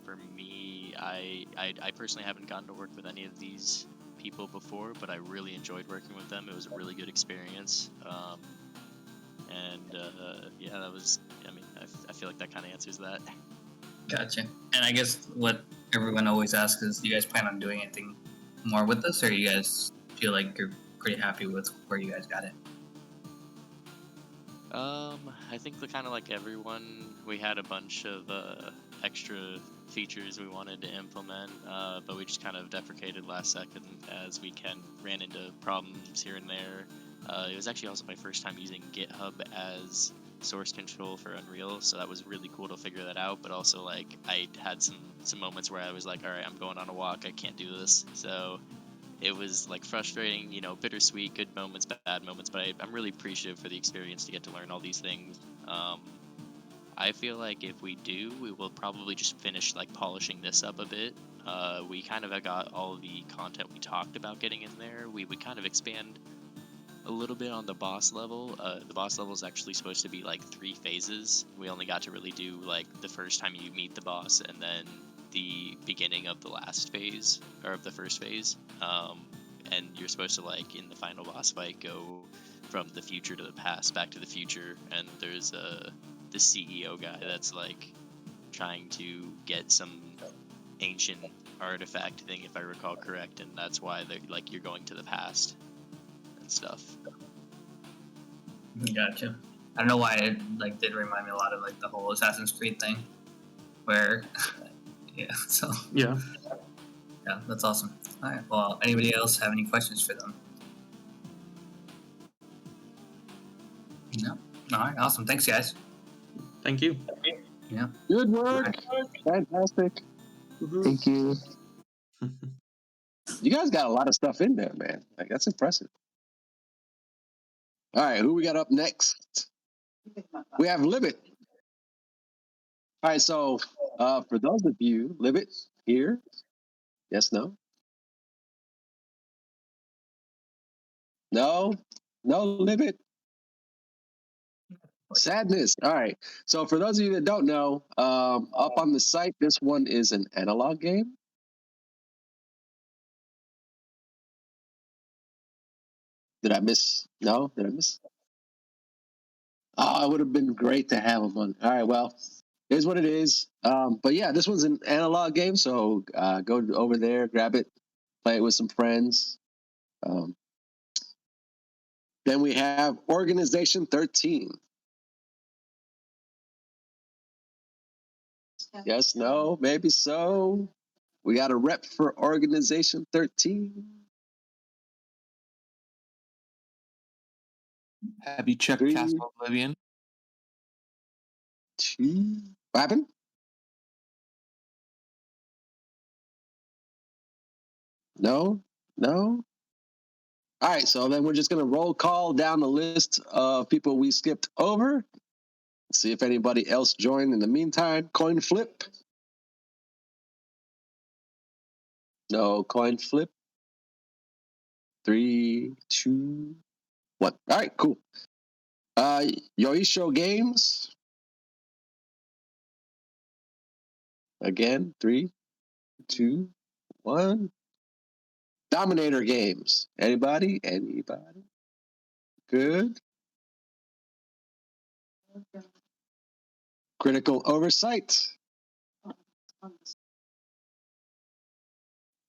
for me, I personally haven't gotten to work with any of these people before, but I really enjoyed working with them. It was a really good experience. And yeah, that was, I mean, I feel like that kind of answers that. Gotcha. And I guess what everyone always asks is, do you guys plan on doing anything more with this, or you guys feel like you're pretty happy with where you guys got it? I think kind of like everyone, we had a bunch of extra features we wanted to implement, but we just kind of deprecated last second as we ran into problems here and there. It was actually also my first time using GitHub as source control for Unreal, so that was really cool to figure that out. But also, like, I had some moments where I was like, all right, I'm going on a walk, I can't do this. So it was like frustrating, you know, bittersweet, good moments, bad moments. But I'm really appreciative for the experience to get to learn all these things. I feel like if we do, we will probably just finish like polishing this up a bit. We kind of got all the content we talked about getting in there. We would kind of expand a little bit on the boss level. The boss level is actually supposed to be like 3 phases. We only got to really do like the first time you meet the boss, and then the beginning of the last phase, or of the first phase. And you're supposed to, like, in the final boss fight, go from the future to the past, back to the future. And there's the CEO guy that's like trying to get some ancient artifact thing, if I recall correct, and that's why they're like you're going to the past and stuff. Gotcha. I don't know why it like did remind me a lot of like the whole Assassin's Creed thing, where yeah. So yeah, that's awesome. All right. Well, anybody else have any questions for them? No. All right. Awesome. Thanks, guys. Thank you. Yeah. Good work. Fantastic. Thank you. You guys got a lot of stuff in there, man. Like, that's impressive. All right, who we got up next? We have Libet. All right, so for those of you, Libet, here? Yes, no? No? No, Libet? Sadness. All right. So for those of you that don't know, up on the site, this one is an analog game. Did I miss? No? Did I miss? Oh, it would have been great to have them on. All right, well, here's what it is. But yeah, this one's an analog game, so go over there, grab it, play it with some friends. Then we have Organization 13. Yes, no, maybe so. We got a rep for Organization 13. Have you checked Castle Oblivion? 2. What happened? No, no. All right, so then we're just going to roll call down the list of people we skipped over. See if anybody else joined in the meantime. Coin flip. No coin flip. 3, 2, 1. All right, cool. Yoisho Games. Again, 3, 2, 1. Dominator Games. Anybody? Anybody? Good. Critical Oversight. All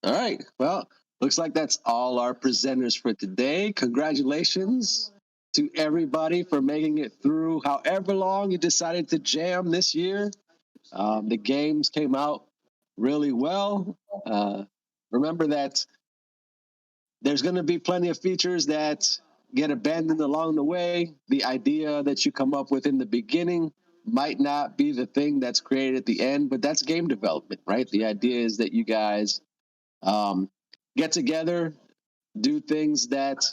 right. Well, looks like that's all our presenters for today. Congratulations to everybody for making it through however long you decided to jam this year. The games came out really well. Remember that there's going to be plenty of features that get abandoned along the way. The idea that you come up with in the beginning might not be the thing that's created at the end, but that's game development, right? The idea is that you guys get together, do things that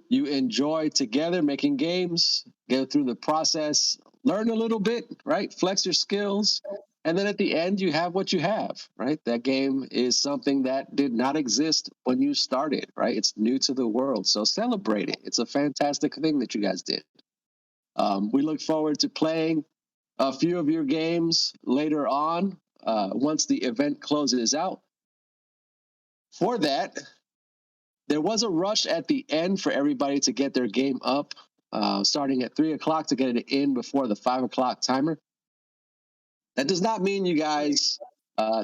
you enjoy together, making games, go through the process, learn a little bit, right? Flex your skills. And then at the end, you have what you have, right? That game is something that did not exist when you started, right? It's new to the world. So celebrate it. It's a fantastic thing that you guys did. We look forward to playing a few of your games later on once the event closes out. For that, there was a rush at the end for everybody to get their game up, starting at 3 o'clock to get it in before the 5 o'clock timer. That does not mean you guys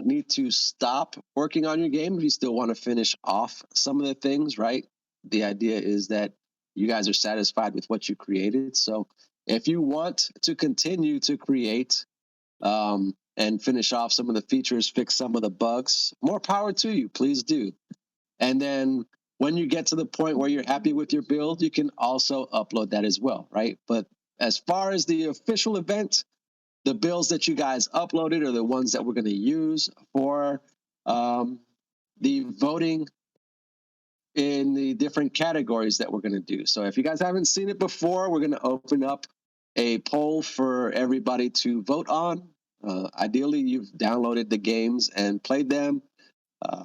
need to stop working on your game if you still want to finish off some of the things, right? The idea is that you guys are satisfied with what you created. So if you want to continue to create and finish off some of the features, fix some of the bugs, more power to you. Please do. And then when you get to the point where you're happy with your build, you can also upload that as well, right? But as far as the official event, the builds that you guys uploaded are the ones that we're going to use for the voting in the different categories that we're going to do. So if you guys haven't seen it before, we're going to open up a poll for everybody to vote on. Ideally, you've downloaded the games and played them,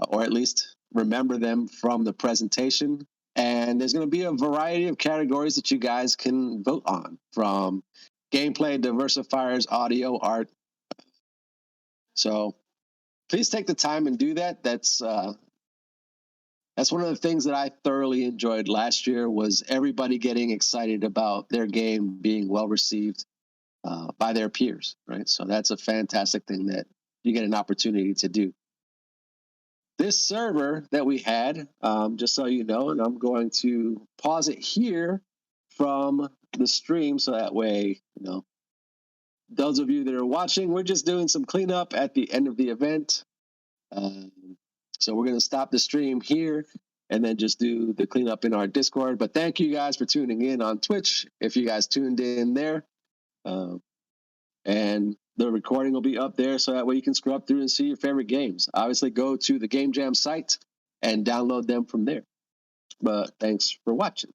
or at least remember them from the presentation. And there's going to be a variety of categories that you guys can vote on, from gameplay, diversifiers, audio, art. So please take the time and do that. That's one of the things that I thoroughly enjoyed last year, was everybody getting excited about their game being well received by their peers, right? So that's a fantastic thing that you get an opportunity to do. This server that we had, just so you know, and I'm going to pause it here from the stream so that way, those of you that are watching, we're just doing some cleanup at the end of the event. So we're going to stop the stream here and then just do the cleanup in our Discord. But thank you guys for tuning in on Twitch, if you guys tuned in there. And the recording will be up there so that way you can scrub through and see your favorite games. Obviously, go to the Game Jam site and download them from there. But thanks for watching.